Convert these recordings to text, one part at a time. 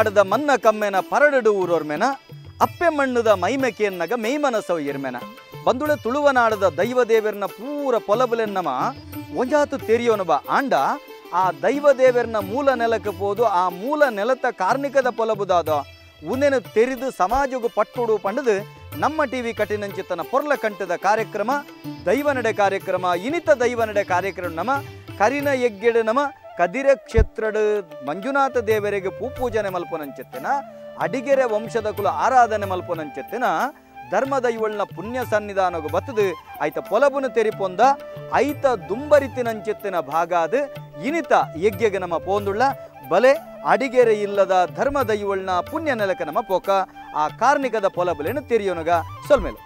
ತುಳುವನಾಡದ ಮನ್ನ ಕಮ್ಮೆನ ಪರಡು ಊರೋರ್ಮೆನ ಅಪ್ಪೆ ಮಣ್ಣದ ಮೈಮೆಕೆಯನ್ನಗ ಮೇಯ್ಮನಸವ ಇರ್ಮೆನ ಬಂದುಳೆ ತುಳುವನಾಡದ ದೈವದೇವರನ್ನ ಪೂರ ಪೊಲಬಲೆನ್ನಮ ಒಂಜಾತು ತೆರಿಯೋನಬ ಆಂಡ ಆ ದೈವದೇವರನ್ನ ಮೂಲ ನೆಲಕ್ಕೆ ಹೋದು ಆ ಮೂಲ ನೆಲತ ಕಾರ್ಣಿಕದ ಪೊಲಬುದಾದ ಉನ್ನೆನು ತೆರೆದು ಸಮಾಜಗೂ ಪಟ್ಟುಡು ಪಂಡದು ನಮ್ಮ ಟಿವಿ ಕಠಿಣಂಚಿತ್ತನ ಪೊರ್ಲ ಕಂಠದ ಕಾರ್ಯಕ್ರಮ ದೈವನಡೆ ಕಾರ್ಯಕ್ರಮ ಇನಿತ ದೈವನಡೆ ಕಾರ್ಯಕ್ರಮ ನಮ ಕರಿನ ಎಗ್ಗೆಡು ನಮ ಕದಿರ ಕ್ಷೇತ್ರಡು ಮಂಜುನಾಥ ದೇವರಿಗೆ ಪೂಜನೆ ಮಲ್ಪನಂಚಿತ್ತಿನ ಅಡಿಗೆರೆ ವಂಶದ ಕುಲ ಆರಾಧನೆ ಮಲ್ಪನಂಚಿತ್ತಿನ ಧರ್ಮದ ಇವಳನ ಪುಣ್ಯ ಸನ್ನಿಧಾನಗೂ ಬತ್ತದು ಐತ ಪೊಲಬುನು ತೆರಿಪೊಂದ ಐತ ದುಂಬರಿತಿನಂಚಿತ್ತಿನ ಭಾಗಾದ ಇನಿತ ಯಜ್ಞಗೆ ನಮ್ಮ ಪೋಂದುಳ್ಳ ಬಲೆ ಅಡಿಗೆರೆ ಇಲ್ಲದ ಧರ್ಮದ ಇವಳನ ಪುಣ್ಯ ನೆಲಕ ನಮ್ಮ ಪೋಕ ಆ ಕಾರ್ಣಿಕದ ಪೊಲಬಲೆನು ತೆರಿಯೋನಗ ಸೊಲ್ಮೇಲೆ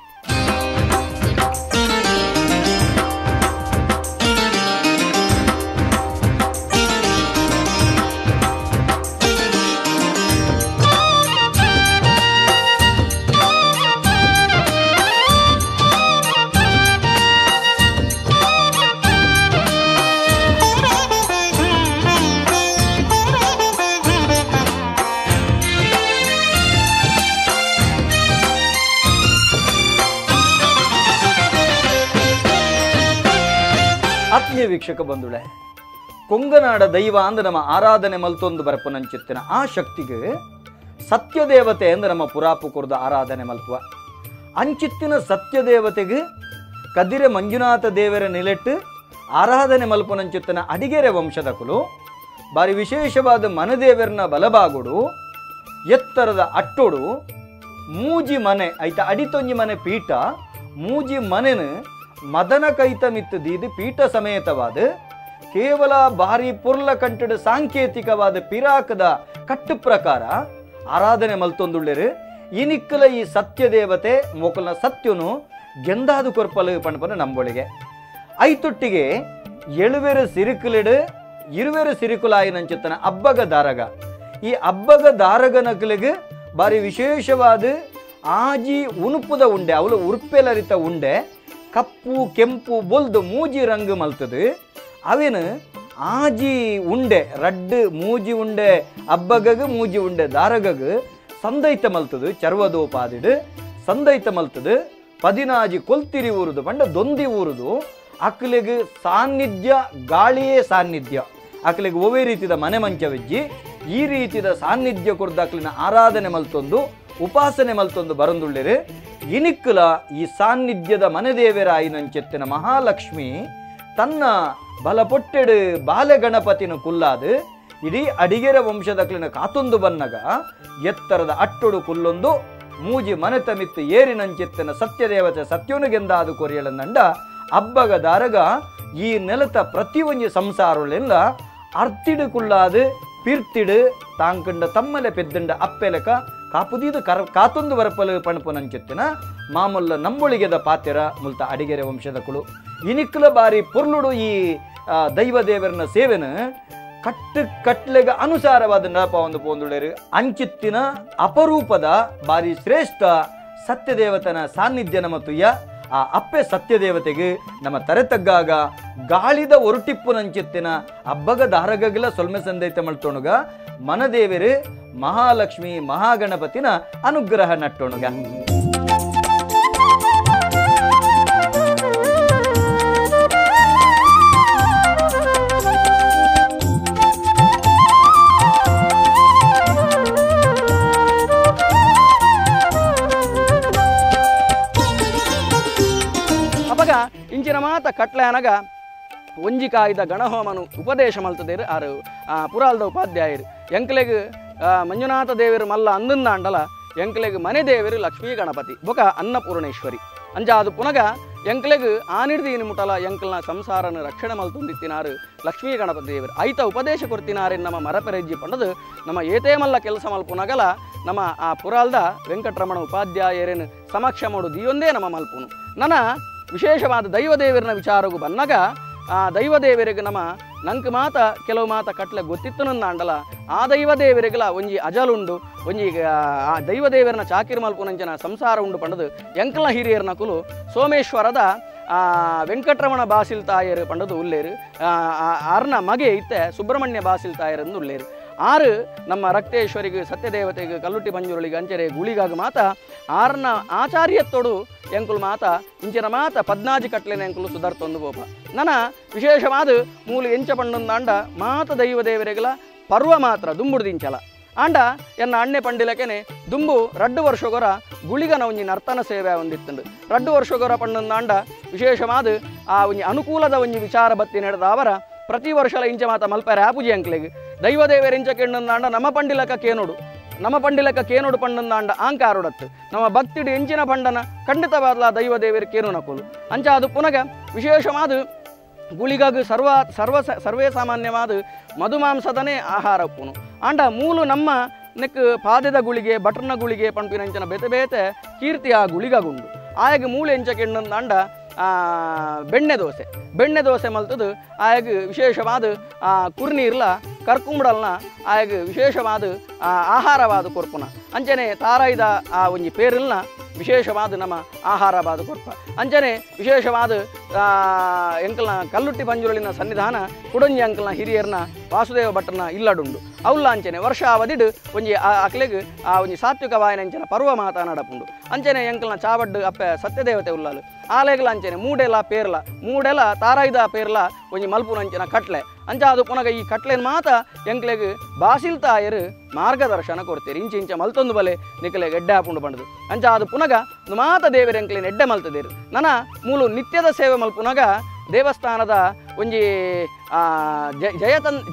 ಆತ್ಮೀಯ ವೀಕ್ಷಕ ಬಂಧುಳೆ ಕೊಂಗನಾಡ ದೈವ ಅಂದ್ರೆ ನಮ್ಮ ಆರಾಧನೆ ಮಲ್ತೊಂದು ಬರಪನಂಚಿತ್ತಿನ ಆ ಶಕ್ತಿಗೆ ಸತ್ಯದೇವತೆ ಅಂದ್ರೆ ನಮ್ಮ ಪುರಾಪು ಕುರ್ದ ಆರಾಧನೆ ಮಲ್ಪುವ ಅಂಚಿತ್ತಿನ ಸತ್ಯದೇವತೆಗೆ ಕದಿರೆ ಮಂಜುನಾಥ ದೇವರ ನೆಲೆಟ್ಟು ಆರಾಧನೆ ಮಲ್ಪನಂಚಿತ್ತಿನ ಅಡಿಗೆರೆ ವಂಶದ ಕುಲು ಬಾರಿ ವಿಶೇಷವಾದ ಮನದೇವರನ್ನ ಬಲಬಾಗುಡು ಎತ್ತರದ ಅಟ್ಟೋಡು ಮೂಜಿ ಮನೆ ಐತ ಅಡಿತೊಂಜಿ ಮನೆ ಪೀಠ ಮೂಜಿ ಮನೆನ ಮದನ ಕೈತ ಮಿತ್ತು ದೀದು ಪೀಠ ಸಮೇತವಾದ ಕೇವಲ ಭಾರಿ ಪುರ್ಲ ಕಂಠದ ಸಾಂಕೇತಿಕವಾದ ಪಿರಾಕದ ಕಟ್ಟು ಪ್ರಕಾರ ಆರಾಧನೆ ಮಲ್ತೊಂದುಳ್ಳೇರು ಇನಿಕ್ಕಲ ಈ ಸತ್ಯದೇವತೆ ಮೊಕಲ್ನ ಸತ್ಯನು ಗೆಂದಾದು ಕೊರ್ಪಲು ಪಣಪನ ನಂಬೊಳಿಗೆ ಐತೊಟ್ಟಿಗೆ ಎಳುವೆರು ಸಿರುಕುಲಿಡು ಇರುವೆರು ಸಿರುಕುಲಾಯಿನಂಚಿತ್ತನ ಅಬ್ಬಗ ದಾರಗ ಈ ಅಬ್ಬಗ ದಾರಗನಕಲಿಗೆ ಬಾರಿ ವಿಶೇಷವಾದ ಆಜಿ ಉಣುಪುದ ಉಂಡೆ ಅವಳು ಉರ್ಪೆಲರಿತ ಉಂಡೆ ಕಪ್ಪು ಕೆಂಪು ಬೊಲ್ದು ಮೂಜಿ ರಂಗು ಮಲ್ತದು ಅವೇನು ಆಜಿ ಉಂಡೆ ರಡ್ಡು ಮೂಜಿ ಉಂಡೆ ಅಬ್ಬಗಗ ಮೂಜಿ ಉಂಡೆ ದಾರಗಗ ಸಂದೈತ ಮಲ್ತದು ಚರ್ವದೋಪಾದಿಡು ಸಂದೈತ ಮಲ್ತದು ಪದಿನಾಜಿ ಕೊಲ್ತಿರಿ ಊರುದು ಪಂಡ ದೊಂದಿ ಊರುದು ಅಕ್ಲಿಗೆ ಸಾನ್ನಿಧ್ಯ ಗಾಳಿಯೇ ಸಾನ್ನಿಧ್ಯ ಅಕ್ಲಿಗೆ ಒವೇ ರೀತಿದ ಮನೆ ಮಂಚವೆಜ್ಜಿ ಈ ರೀತಿದ ಸಾನ್ನಿಧ್ಯ ಕೊರ್ದ ಅಕ್ಲಿನ ಆರಾಧನೆ ಮಲ್ತೊಂದು ಉಪಾಸನೆ ಮಲ್ತೊಂದು ಬರಂದುಳ್ಳೇರು ಇನಿಕ್ಕಲ ಈ ಸಾನ್ನಿಧ್ಯದ ಮನೆದೇವರಾಯಿನಂಚೆತ್ತಿನ ಮಹಾಲಕ್ಷ್ಮಿ ತನ್ನ ಬಲಪೊಟ್ಟೆಡು ಬಾಲಗಣಪತಿನ ಕುಲ್ಲಾದು ಇಡೀ ಅಡಿಗೆರೆ ವಂಶದಕ್ಲಿನ ಕಾತೊಂದು ಬನ್ನಗ ಎತ್ತರದ ಅಟ್ಟೊಡು ಕುಲ್ಲೊಂದು ಮೂಜಿ ಮನೆತ ಮಿತ್ತು ಏರಿನಂಚೆತ್ತಿನ ಸತ್ಯದೇವತೆ ಸತ್ಯೋನುಗೆಂದಾದು ಕೊರಿಯಳನ್ನಂಡ ಅಬ್ಬಗ ದಾರಗ ಈ ನೆಲತ ಪ್ರತಿಯೊಂದು ಸಂಸಾರಳೆಲ್ಲ ಅರ್ತಿಡು ಕುಲ್ಲಾದು ಪಿರ್ತಿಡು ತಾಂಕಂಡ ತಮ್ಮಲೆ ಪೆದ್ದಂಡ ಅಪ್ಪೆಲಕ ಕಾಪುದೀದು ಕಾತೊಂದು ವರಪಲು ಪಣಪುನಂಚಿತ್ತಿನ ಮಾಮಲ್ಲ ನಂಬೊಳಿಗೆದ ಪಾತೆರ ಮುಲ್ತ ಅಡಿಗೆರೆ ವಂಶದ ಕುಳು ಇನಿಕ್ಕಲ ಬಾರಿ ಪುರ್ಲುಡು ಈ ದೈವದೇವರನ ಸೇವೆನ ಕಟ್ಟು ಕಟ್ಲೆಗ ಅನುಸಾರವಾದ ನಡಪ ಒಂದು ಪೋಂದುಳೇರು ಅಂಚಿತ್ತಿನ ಅಪರೂಪದ ಬಾರಿ ಶ್ರೇಷ್ಠ ಸತ್ಯದೇವತನ ಸಾನ್ನಿಧ್ಯ ನಮ್ಮ ತುಯ್ಯ ಆ ಅಪ್ಪೆ ಸತ್ಯದೇವತೆಗೆ ನಮ್ಮ ತರೆತಗ್ಗಾಗ ಗಾಳಿದ ಒರುಟಿಪ್ಪುನಂಚಿತ್ತಿನ ಅಬ್ಬಗ ದಾರಗಗಿಲ ಸೊಲ್ಮೆ ಸಂದೈತ ಮಳ್ತೋಣುಗ ಮನದೇವರು ಮಹಾಲಕ್ಷ್ಮಿ ಮಹಾಗಣಪತಿನ ಅನುಗ್ರಹ ನಟ್ಟೋಣುಗ ಅಪಗ ಇಂಚಿನ ಮಾತ ಕಟ್ಲೆ ಅನಗ ಒಂಜಿ ಕಾಯ್ದ ಗಣಹೋಮನು ಉಪದೇಶ ಮಲ್ತದೇರು ಆರು ಪುರಾಲ್ದ ಉಪಾಧ್ಯಾಯರು ಎಂಕ್ಲೆಗ್ ಮಂಜುನಾಥ ದೇವರು ಮಲ್ಲ ಅಂದಂದ ಅಂಡಲ ಎಂಕ್ಲೆಗ್ ಮನೆ ದೇವರು ಲಕ್ಷ್ಮೀ ಗಣಪತಿ ಬೊಕ ಅನ್ನಪೂರ್ಣೇಶ್ವರಿ ಅಂಜಾದು ಪುನಗ ಎಂಕ್ಲೆಗ್ ಆನಿಡ್ದೀನಿ ಮುಟಲ ಎಂಕ್ಲನ ಸಂಸಾರನ ರಕ್ಷಣೆ ಮಲ್ತೊಂದಿತ್ತಿನಾರು ಲಕ್ಷ್ಮೀ ಗಣಪತಿ ದೇವರು ಐತ ಉಪದೇಶ ಕೊಡ್ತಿನಾರೆ ನಮ್ಮ ಮರಪೆರೆಜ್ಜಿ ಪಂಡದು ನಮ್ಮ ಏತೇ ಮಲ್ಲ ಕೆಲಸ ಮಲ್ಪುನಗಲ ನಮ್ಮ ಆ ಪುರಾಲ್ದ ವೆಂಕಟರಮಣ ಉಪಾಧ್ಯಾಯರೇನು ಸಮಕ್ಷ ಮಾಡೋದು ಇದೊಂದೇ ನಮ್ಮ ಮಲ್ಪುನು ನನ್ನ ವಿಶೇಷವಾದ ದೈವದೇವರನ ವಿಚಾರಗೂ ಬನ್ನಗ ಆ ದೈವದೇವರಿಗೆ ನಮ್ಮ ನಂಗೆ ಮಾತ ಕೆಲವು ಮಾತ ಕಟ್ಲೆ ಗೊತ್ತಿತ್ತು ನನ್ನ ಅಂಡಲ ಆ ದೈವದೇವರಿಗೆಲ್ಲ ಒಂಜಿ ಅಜಲುಂಡು ಒಂಜಿ ಆ ದೈವದೇವರನ ಚಾಕಿರ್ ಮಲ್ಪುನಂಚನ ಸಂಸಾರ ಉಂಡು ಪಂಡದು ಎಂಕಲ ಹಿರಿಯರ್ನ ಕುಲು ಸೋಮೇಶ್ವರದ ವೆಂಕಟರಮಣ ಬಾಸಿಲ್ ತಾಯರು ಪಂಡದು ಉಲ್ಲೇರು ಅರ್ನ ಮಗೆ ಇತ್ತೆ ಸುಬ್ರಹ್ಮಣ್ಯ ಬಾಸಿಲ್ ತಾಯರಂದು ಉಲ್ಲೇರು ಆರು ನಮ್ಮ ರಕ್ತೇಶ್ವರಿಗೆ ಸತ್ಯದೇವತೆಗೆ ಕಲ್ಲುಟ್ಟಿ ಪಂಜುರುಳಿಗೆ ಅಂಚೆರೆ ಗುಳಿಗಾಗ ಮಾತ ಆರನ ಆಚಾರ್ಯತ್ತೋಡು ಎಂಕುಲು ಮಾತ ಇಂಚಿನ ಮಾತ 14 ಕಟ್ಲೆನ ಎಂಕುಲು ಸುಧಾರ್ತೊಂದು ಬೋಪ ನನ್ನ ವಿಶೇಷವಾದ ಮೂಲು ಎಂಚ ಪಂಡೊಂದಾಂಡ ಮಾತ ದೈವ ದೇವರೆಗಳ ಪರ್ವ ಮಾತ್ರ ದುಂಬುಡ್ದಿಂಚಲ ಆಂಡ ಎನ್ನ ಅಣ್ಣೆ ಪಂಡಿಲಕೆನೆ ದುಂಬು 2 ವರ್ಷಗೊರ ಗುಳಿಗನ ಒಂಜಿ ನರ್ತನ ಸೇವೆ ಹೊಂದಿತ್ತುಂಡು 2 ವರ್ಷಗೊರ ಪಂಡೊಂದಾಂಡ ವಿಶೇಷವಾದ ಆ ಒಂಜಿ ಅನುಕೂಲದ ಒಂಜಿ ವಿಚಾರ ಬತ್ತಿ ನಡೆದ ಅವರ ಪ್ರತಿ ವರ್ಷಲ ಇಂಚ ಮಾತ ಮಲ್ಪರೆ ಆಪುಜಿ ಅಂಕ್ಲೆಗೆ ದೈವ ದೇವರ ಇಂಚ ಕೆಂಡೊಂದಾಂಡ ನಮ್ಮ ಪಂಡಿಲಕ ಕೇನೋಡು ಪಂಡೊಂದಾಂಡ ಆಂಕಾರುಡತ್ತು ನಮ್ಮ ಭಕ್ತಿಡು ಎಂಚಿನ ಪಂಡನ ಖಂಡಿತವಾದ ದೈವ ದೇವರ ಕೇನು ನಕುಲು ಅಂಚ ಅದು ಪುನಗ ವಿಶೇಷವಾದ ಗುಳಿಗಾಗ ಸರ್ವೇ ಸಾಮಾನ್ಯವಾದ ಮಧುಮಾಂಸದನೇ ಆಹಾರ ಉಪ್ಪುನು ಆಂಡ ಮೂಲು ನಮ್ಮ ನೆಕ್ ಪಾದದ ಗುಳಿಗೆ ಬಟರ್ನ ಗುಳಿಗೆ ಪಂಪಿನಂಚನ ಬೇತೆ ಬೇತೆ ಕೀರ್ತಿ ಆ ಗುಳಿಗಾಗುಂಡು ಆಯಗ ಮೂಲೆ ಎಂಚ ಕೆಂಡೊಂದಾಂಡ ಬೆಣ್ಣೆ ದೋಸೆ ಮಲ್ತದು ಆಯಗ ವಿಶೇಷವಾದ ಕುರ್ನೀರ್ಲ ಕರ್ಕುಂಬಡಲ್ನ ಆಯಗ ವಿಶೇಷವಾದ ಆಹಾರವಾದ ಕೊರ್ಪುನ ಅಂಚನೆ ತಾರಾಯ್ದ ಆ ಒಂಜಿ ಪೇರಿಲ್ನ ವಿಶೇಷವಾದ ನಮ್ಮ ಆಹಾರವಾದ ಕೊರ್ಪ ಅಂಚನೆ ವಿಶೇಷವಾದ ಎಂಕಲ್ನ ಕಲ್ಲುಟ್ಟಿ ಪಂಜುರುಳಿನ ಸನ್ನಿಧಾನ ಕುಡಂಜಿ ಅಂಕಲ್ನ ಹಿರಿಯರ್ನ ವಾಸುದೇವ ಭಟ್ರನ ಇಲ್ಲಡುಂಡು ಅವಲ್ಲ ಅಂಚನೆ ವರ್ಷ ಅವಧಿಡು ಒಂಜಿ ಅಕ್ಲೆಗ್ ಆ ಒಂಜಿ ಸಾತ್ವಿಕ ವಾಯನಂಚನ ಪರ್ವ ಮಾತನಾಡಪುಂಡು ಅಂಚನೆ ಎಂಕಲ್ನ ಚಾವಡ್ಡು ಅಪ್ಪೆ ಸತ್ಯದೇವತೆ ಉಲ್ಲಾಲು ಆಲೆಗ್ಲ ಅಂಚನೆ ಮೂಡೆಲ ತಾರಾಯ್ದ ಪೇರ್ಲ ಒಂಜಿ ಮಲ್ಪುನಂಚನ ಕಟ್ಲೆ ಅಂಚ ಅದು ಪುನಗ ಈ ಕಟ್ಲೆನ್ ಮಾತ ಎಂಕ್ಲೆಗ್ ಬಾಸಿಲ್ ತಾಯರು ಮಾರ್ಗದರ್ಶನ ಕೊಡ್ತೀರಿ ಇಂಚ ಮಲ್ತೊಂದು ಬಲೆ ನಿಕ್ಲೆಗ್ ಎಡ್ಡೆ ಹಾಪುಂಡು ಬಂಡದು ಅಂಚ ಅದು ಪುನಗ ಮಾತ ದೇವರ ಎಂಕ್ಲೆನ್ ಎಡ್ಡೆ ಮಲ್ತದೇರು ನನ್ನ ಮೂಲು ನಿತ್ಯದ ಸೇವೆ ಮಲ್ಪುನಗ ದೇವಸ್ಥಾನದ ಒಂಜಿ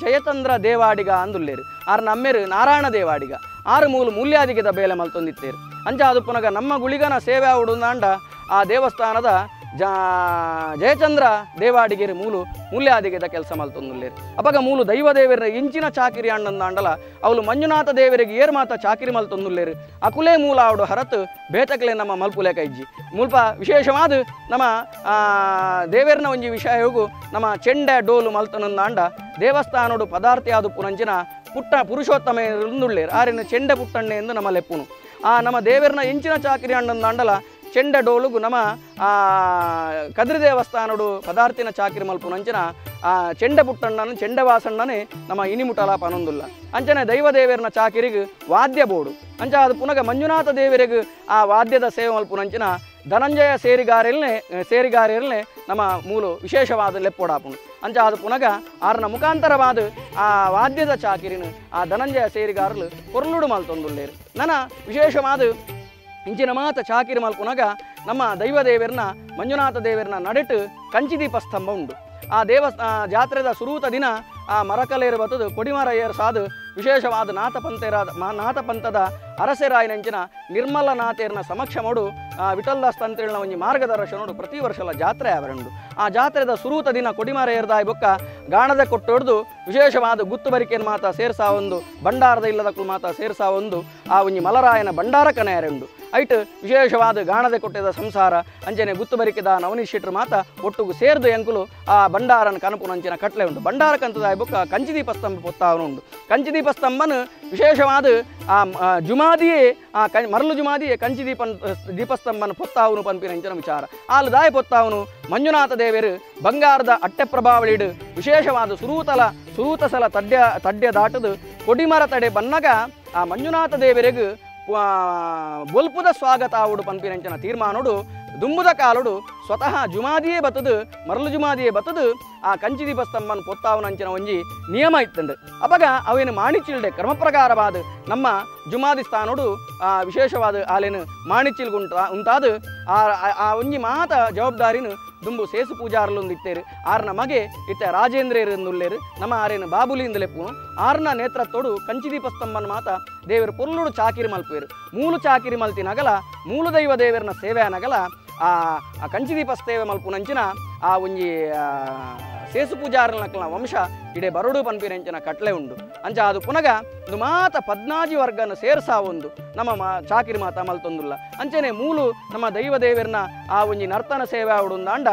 ಜಯತಂದ್ರ ದೇವಾಡಿಗ ಅಂದುಲ್ಲೇರು ಆರು ನಮ್ಮೇರು ನಾರಾಯಣ ದೇವಾಡಿಗ ಆರು ಮೂಲು ಮೂಲ್ಯಾದಿಗೆದ ಬೇಲೆ ಮಲ್ತೊಂದಿತ್ತೇರು ಅಂಚ ಅದು ಪುನಗ ನಮ್ಮ ಗುಳಿಗನ ಸೇವೆ ಆವುಡುಂದಾಂಡ ಆ ದೇವಸ್ಥಾನದ ಜಯಚಂದ್ರ ದೇವಾಡಿಗೆರು ಮೂಲು ಮೂಲ್ಯಾದಿಗೆದ ಕೆಲಸ ಮಲ್ತೊಂದುಲ್ಲೇರು ಅಪಗ ಮೂಲು ದೈವ ದೇವರ ಇಂಚಿನ ಚಾಕಿರಿ ಅಂಡಂದಾಂಡಲ ಅವಳು ಮಂಜುನಾಥ ದೇವರಿಗೆ ಏರ್ ಮಾತ ಚಾಕಿರಿ ಮಲ್ತೊಂದುಲ್ಲೇರು ಅಕುಲೇ ಮೂಲ ಅವಡು ಹರತು ಬೇತಕಲೆ ನಮ್ಮ ಮಲ್ಪುಲೆ ಕೈಜ್ಜಿ ಮುಲ್ಪ ವಿಶೇಷವಾದ ನಮ್ಮ ದೇವರನ ಒಂಜಿ ವಿಷಯ ಹೋಗು ನಮ್ಮ ಚೆಂಡೆ ಡೋಲು ಮಲ್ತೊಂದಾಂಡ ದೇವಸ್ಥಾನೋಡು ಪದಾರ್ಥ ಯಾವುದು ಪುನಂಚಿನ ಪುಟ್ಟ ಪುರುಷೋತ್ತಮ ಇರುಂದುಳ್ಳೇರು ಆರಿನ ಚೆಂಡೆ ಪುಟ್ಟಣ್ಣೆ ಎಂದು ನಮ್ಮ ಲೆಪ್ಪುನು ನಮ್ಮ ದೇವರನ ಇಂಚಿನ ಚಾಕಿರಿ ಅಂಡಂದಾಂಡಲ ಚೆಂಡ ಡೋಲುಗು ನಮ್ಮ ಕದ್ರಿ ದೇವಸ್ಥಾನಡು ಪದಾರ್ಥಿನ ಚಾಕಿರಿ ಮಲ್ಪುನಂಚಿನ ಚೆಂಡ ಪುಟ್ಟಣ್ಣನ ಚೆಂಡವಾಸಣ್ಣನೇ ನಮ್ಮ ಇನಿಮುಟಲ ಪನೊಂದುಲ್ಲ ಅಂಚನೆ ದೈವ ದೇವರನ ಚಾಕಿರಿಗೆ ವಾದ್ಯ ಬೋಡು ಅಂಚ ಅದು ಪುನಗ ಮಂಜುನಾಥ ದೇವರಿಗೆ ಆ ವಾದ್ಯದ ಸೇವೆ ಮಲ್ಪುನಂಚಿನ ಧನಂಜಯ ಸೇರಿಗಾರೆಯಲ್ಲೇ ನಮ್ಮ ಮೂಲು ವಿಶೇಷವಾದ ಲೆಪ್ಪೋಡಾಪುಂಡು ಅಂಚ ಅದು ಪುನಗ ಆರನ ಮುಖಾಂತರವಾದ ಆ ವಾದ್ಯದ ಚಾಕಿರಿನ ಆ ಧನಂಜಯ ಸೇರಿಗಾರಲು ಕೊರ್ಲುಡು ಮಲ್ತೊಂದುಲ್ಲೇರು ನನ್ನ ವಿಶೇಷವಾದ ಇಂಚಿನ ಮಾತ ಚಾಕಿರಿ ಮಲ್ಪುನಗ ನಮ್ಮ ದೈವ ದೇವರನ್ನ ಮಂಜುನಾಥ ದೇವರನ್ನ ನಡೆಟ್ಟು ಕಂಚಿದೀಪ ಸ್ತಂಭ ಉಂಡು ಆ ಜಾತ್ರೆದ ಸುರೂತ ದಿನ ಆ ಮರಕಲೇರು ಬತ್ತದು ಕೊಡಿಮರ ಏರು ಸಾದು ವಿಶೇಷವಾದ ನಾಥಪಂಥದ ಅರಸೆರಾಯನಂಚಿನ ನಿರ್ಮಲನಾಥೇರ್ನ ಸಮಕ್ಷ ಮಾಡು ವಿಠಲ್ದಾಸ್ ತಂತ್ರಿನ ಒಂಜಿ ಮಾರ್ಗದರ್ಶನೋಡು ಪ್ರತಿ ವರ್ಷಲ ಜಾತ್ರೆ ಆವರಂಡು ಆ ಜಾತ್ರೆದ ಸುರೂತ ದಿನ ಕೊಡಿಮರ ಏರ್ದಾಯ್ ಬೊಕ್ಕ ಗಾಣದ ಕೊಟ್ಟೊಡ್ದು ವಿಶೇಷವಾದ ಗುತ್ತು ಬರಿಕೆಯನ್ನು ಮಾತ ಸೇರ್ಸಾ ಒಂದು ಭಂಡಾರದ ಇಲ್ಲದಕ್ಕೂ ಮಾತ ಸೇರ್ಸಾ ಒಂದು ಆ ಒಂಜಿ ಮಲರಾಯನ ಭಂಡಾರ ಕನೆಯರೆಂಡು ಐಟ್ ವಿಶೇಷವಾದ ಗಾಣದೆ ಕೊಟ್ಟಿದ ಸಂಸಾರ ಅಂಚನೆ ಗುತ್ತು ಬರಿಕೆದ ನವನೀತ್ ಶೆಟ್ರು ಮಾತ ಒಟ್ಟುಗು ಸೇರ್ದು ಎಂಕುಲು ಆ ಭಂಡಾರನ ಕನಪುನಂಚಿನ ಕಟ್ಲೆ ಉಂಟು ಭಂಡಾರ ಕಂತದಾಯ ಬೊಕ್ಕ ಕಂಚಿದೀಪ ಸ್ತಂಭ ಪೊತ್ತಾವನು ಉಂಡು ಕಂಚಿದೀಪ ಸ್ತಂಭನ ವಿಶೇಷವಾದ ಆ ಜುಮಾದಿಯೇ ಆ ಮರಳು ಜುಮಾದಿಯೇ ದೀಪಸ್ತಂಭನ ಪೊತ್ತಾವನು ಪಂಪಿನಂಚಿನ ವಿಚಾರ ಆಲು ದಾಯ ಪೊತ್ತಾವನು ಮಂಜುನಾಥ ದೇವರು ಬಂಗಾರದ ಅಟ್ಟೆ ಪ್ರಭಾವಳಿಡು ವಿಶೇಷವಾದ ಸುರೂತಸಲ ತಡ್ಯ ದಾಟದು ಕೊಡಿಮರ ತಡೆ ಬನ್ನಗ ಆ ಮಂಜುನಾಥ ದೇವರಿಗೂ ಬೊಲ್ಪುದ ಸ್ವಾಗತ ಆವುಡು ಪಂಪಿನಂಚಿನ ತೀರ್ಮಾನೋಡು ದುಂಬುದ ಕಾಲುಡು ಸ್ವತಃ ಜುಮಾದಿಯೇ ಬತ್ತದು ಮರಳು ಜುಮಾದಿಯೇ ಬತ್ತದು ಆ ಕಂಚಿದೀಪ ಸ್ತಂಭನ ಪೊತ್ತಾವನಂಚಿನ ಒಂಜಿ ನಿಯಮ ಇತ್ತಂಡು ಅಪಗ ಅವೇನು ಮಾಣಿಚಿಲ್ಡೆ ಕ್ರಮ ಪ್ರಕಾರವಾದ ನಮ್ಮ ಜುಮಾದಿ ಸ್ಥಾನೋಡು ವಿಶೇಷವಾದ ಆಲೇನು ಮಾಣಿಚಿಲ್ಗುಂಟ ಉಂಟಾದು ಆ ಒಂಜಿ ಮಾತ ಜವಾಬ್ದಾರಿನು ದುಂಬು ಸೇಸು ಪೂಜಾರಲೊಂದಿತ್ತೇರು ಆರ್ನ ಮಗೆ ಇತ್ತ ರಾಜೇಂದ್ರೇರಿಂದುಲ್ಲೇರು ನಮ್ಮ ಆರೇನು ಬಾಬುಲಿಯಿಂದಲೆಪ್ಪುನು ಆರ್ನ ನೇತೃತ್ವಡು ಕಂಚಿದೀಪ ಸ್ತಂಭನ ಮಾತ ದೇವರು ಪೊರ್ಲುಡು ಚಾಕಿರಿ ಮಲ್ಪೇರು ಮೂಲು ಚಾಕಿರಿ ಮಲ್ತಿನಗಲ ಮೂಲು ದೈವ ದೇವರನ ಸೇವೆ ಅನಗಲ ಆ ಕಂಚಿದೀಪ ಸೇವೆ ಮಲ್ಪುನಂಚಿನ ಆ ಒಂಜಿ ಸೇಸು ಪೂಜಾರನಕಲ್ನ ವಂಶ ಇಡೆ ಬರಡು ಪನ್ಪಿನಂಚಿನ ಕಟ್ಲೆ ಉಂಡು ಅಂಚ ಅದು ಪುನಗ ಒಂದು ಮಾತ 14 ವರ್ಗನ ಸೇರ್ಸಾ ಒಂದು ನಮ್ಮ ಚಾಕಿರಿ ಮಾತ ಮಲ್ತೊಂದುಲ್ಲ ಅಂಚನೆ ಮೂಲು ನಮ್ಮ ದೈವ ದೇವರನ ಆ ಒಂಜಿ ನರ್ತನ ಸೇವೆ ಆವುಡುಂದಾಂಡ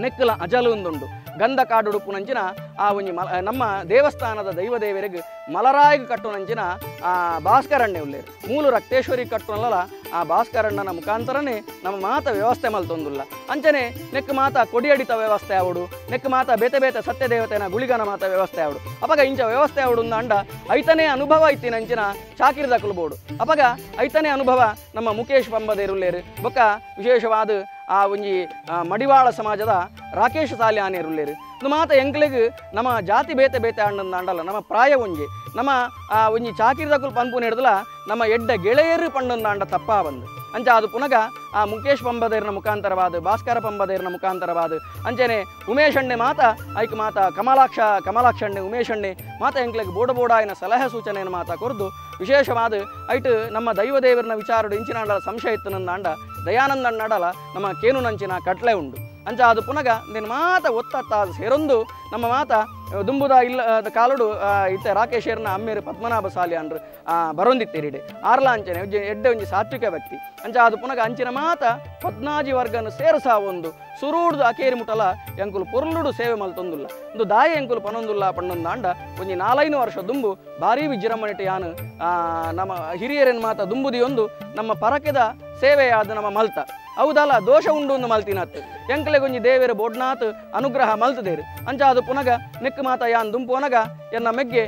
ನೆಕ್ಕಲ ಅಜಲು ಒಂದುಂಡು ಗಂಧ ಕಾಡುಡುಪುನಂಚಿನ ಆ ಒಂಜಿ ನಮ್ಮ ದೇವಸ್ಥಾನದ ದೈವದೇವರಿಗೆ ಮಲರಾಯಿಗೆ ಕಟ್ಟುನಂಚಿನ ಆ ಭಾಸ್ಕರಣ್ಣೆ ಉಳ್ಳೇರು ಮೂಲು ರಕ್ತೇಶ್ವರಿ ಕಟ್ಟುನಲ್ಲ ಆ ಭಾಸ್ಕರಣ್ಣನ ಮುಖಾಂತರನೇ ನಮ್ಮ ಮಾತ ವ್ಯವಸ್ಥೆ ಮಲ್ತೊಂದುಲ್ಲ ಅಂಚನೆ ನೆಕ್ ಮಾತ ಕೊಡಿಯಡಿತ ವ್ಯವಸ್ಥೆ ಆವಡು ನೆಕ್ ಮಾತ ಬೇತೆ ಬೇತೆ ಸತ್ಯ ದೇವತೆನ ಗುಳಿಗನ ಮಾತ ವ್ಯವಸ್ಥೆ ಆವಡು ಅಪಗ ಇಂಚ ವ್ಯವಸ್ಥೆ ಆವಡು ಅಂಡ ಐತನೇ ಅನುಭವ ಇತ್ತಿನಂಚಿನ ಚಾಕಿರ್ದ ಕುಲ್ಬೋಡು ಅಪಗ ಐತನೇ ಅನುಭವ ನಮ್ಮ ಮುಖೇಶ್ ಪಂಬದೇರುಲ್ಲೇರು ಬೊಕ್ಕ ವಿಶೇಷವಾದ ಆ ಒಂಜಿ ಮಡಿವಾಳ ಸಮಾಜದ ರಾಕೇಶ್ ಸಾಲ್ಯಾನೇರುಲ್ಲೇರು ಇದು ಮಾತ ಎಂಕ್ಲೆಗ್ ನಮ್ಮ ಜಾತಿ ಬೇತೆ ಬೇತೆ ಅಣ್ಣಂದ ಅಂಡಲ್ಲ ನಮ್ಮ ಪ್ರಾಯ ಒಂಜಿ ನಮ್ಮ ಒಂಜಿ ಚಾಕಿರ್ದ ಕುಲ್ ಪನ್ಪುನ ಹಿಡ್ದಲ ನಮ್ಮ ಎಡ್ಡ ಗೆಳೆಯರು ಪಂಡೊಂದ ಅಂಡ ತಪ್ಪ ಬಂದು ಅಂಚ ಅದು ಪುನಗ ಆ ಮುಖೇಶ್ ಪಂಬದೇರ್ನ ಮುಖಾಂತರವಾದ ಭಾಸ್ಕರ ಪಂಬದೇರ್ನ ಮುಖಾಂತರವಾದ ಅಂಚನೆ ಉಮೇಶ್ ಅಣ್ಣೆ ಮಾತ ಐಕ್ ಮಾತ ಕಮಲಾಕ್ಷಣ್ಣೆ ಉಮೇಶ್ ಅಣ್ಣೆ ಮಾತ ಎಂಕ್ಲೆಗ್ ಬೋಡಾಯಿನ ಸಲಹೆ ಸೂಚನೆಯನ್ನು ಮಾತ ಕೊರ್ದು ವಿಶೇಷವಾದ ಐಟ್ ನಮ್ಮ ದೈವದೇವರನ ವಿಚಾರಡು ಇಂಚಿನ ಅಂಡಲ ಸಂಶಯ ಇತ್ತು ನನ್ನ ಅಂಡ ದಯಾನಂದ ಅಣ್ಣಡಲ ನಮ್ಮ ಕೇನು ನಂಚಿನ ಕಟ್ಲೆ ಉಂಡು ಅಂಚ ಅದು ಪುನಗ ನಿನ್ನ ಮಾತ ಒತ್ತತ್ತಾದ ಸೇರೊಂದು ನಮ್ಮ ಮಾತ ದುಂಬುದ ಇಲ್ಲ ಕಾಲುಡು ಇತ್ತೆ ರಾಕೇಶೇರ್ನ ಅಮ್ಮೇರು ಪದ್ಮನಾಭ ಸಾಲಿ ಅಂಡ್ರು ಬರೊಂದಿತ್ತೇರಿಡೆ ಆರ್ಲ ಅಂಚನೆ ಎಡ್ಡೆ ಒಂಜಿ ಸಾತ್ವಿಕ ವ್ಯಕ್ತಿ ಅಂಚ ಅದು ಪುನಗ ಅಂಚಿನ ಮಾತ ಪದ್ನಾಜಿ ವರ್ಗನ ಸೇರಸ ಒಂದು ಸುರೂಡ್ದು ಅಕೇರಿ ಮುಟಲ ಎಂಕುಲು ಪೊರ್ಲುಡು ಸೇವೆ ಮಲ್ತೊಂದುಲ್ಲ ಒಂದು ದಾಯ ಎಂಕುಲು ಪನೊಂದುಲ್ಲ ಪಣ್ಣೊಂದು ಅಂಡ ಒಂಜಿ 4 ವರ್ಷ ದುಂಬು ಭಾರಿ ವಿಜೃಂಭಣೆಟ್ ಯಾನು ನಮ್ಮ ಹಿರಿಯರನ್ ಮಾತ ದುಂಬುದಿ ಒಂದು ನಮ್ಮ ಪರಕೆದ ಸೇವೆಯಾದ ನಮ್ಮ ಮಲ್ತ ಹೌದಲ್ಲ ದೋಷ ಉಂಡು ಒಂದು ಮಲ್ತಿನತ್ತು ಎಂಕ್ಲೆಗೊಂಜಿ ದೇವೇರು ಬೋಡ್ನಾಥ್ ಅನುಗ್ರಹ ಮಲ್ತದೇರು ಅಂಚ ಅದು ಪುನಗ ನೆಕ್ ಮಾತ ಯಾನ್ ದುಂಪುನಗ ಎನ್ನ ಮೆಗ್ಗೆ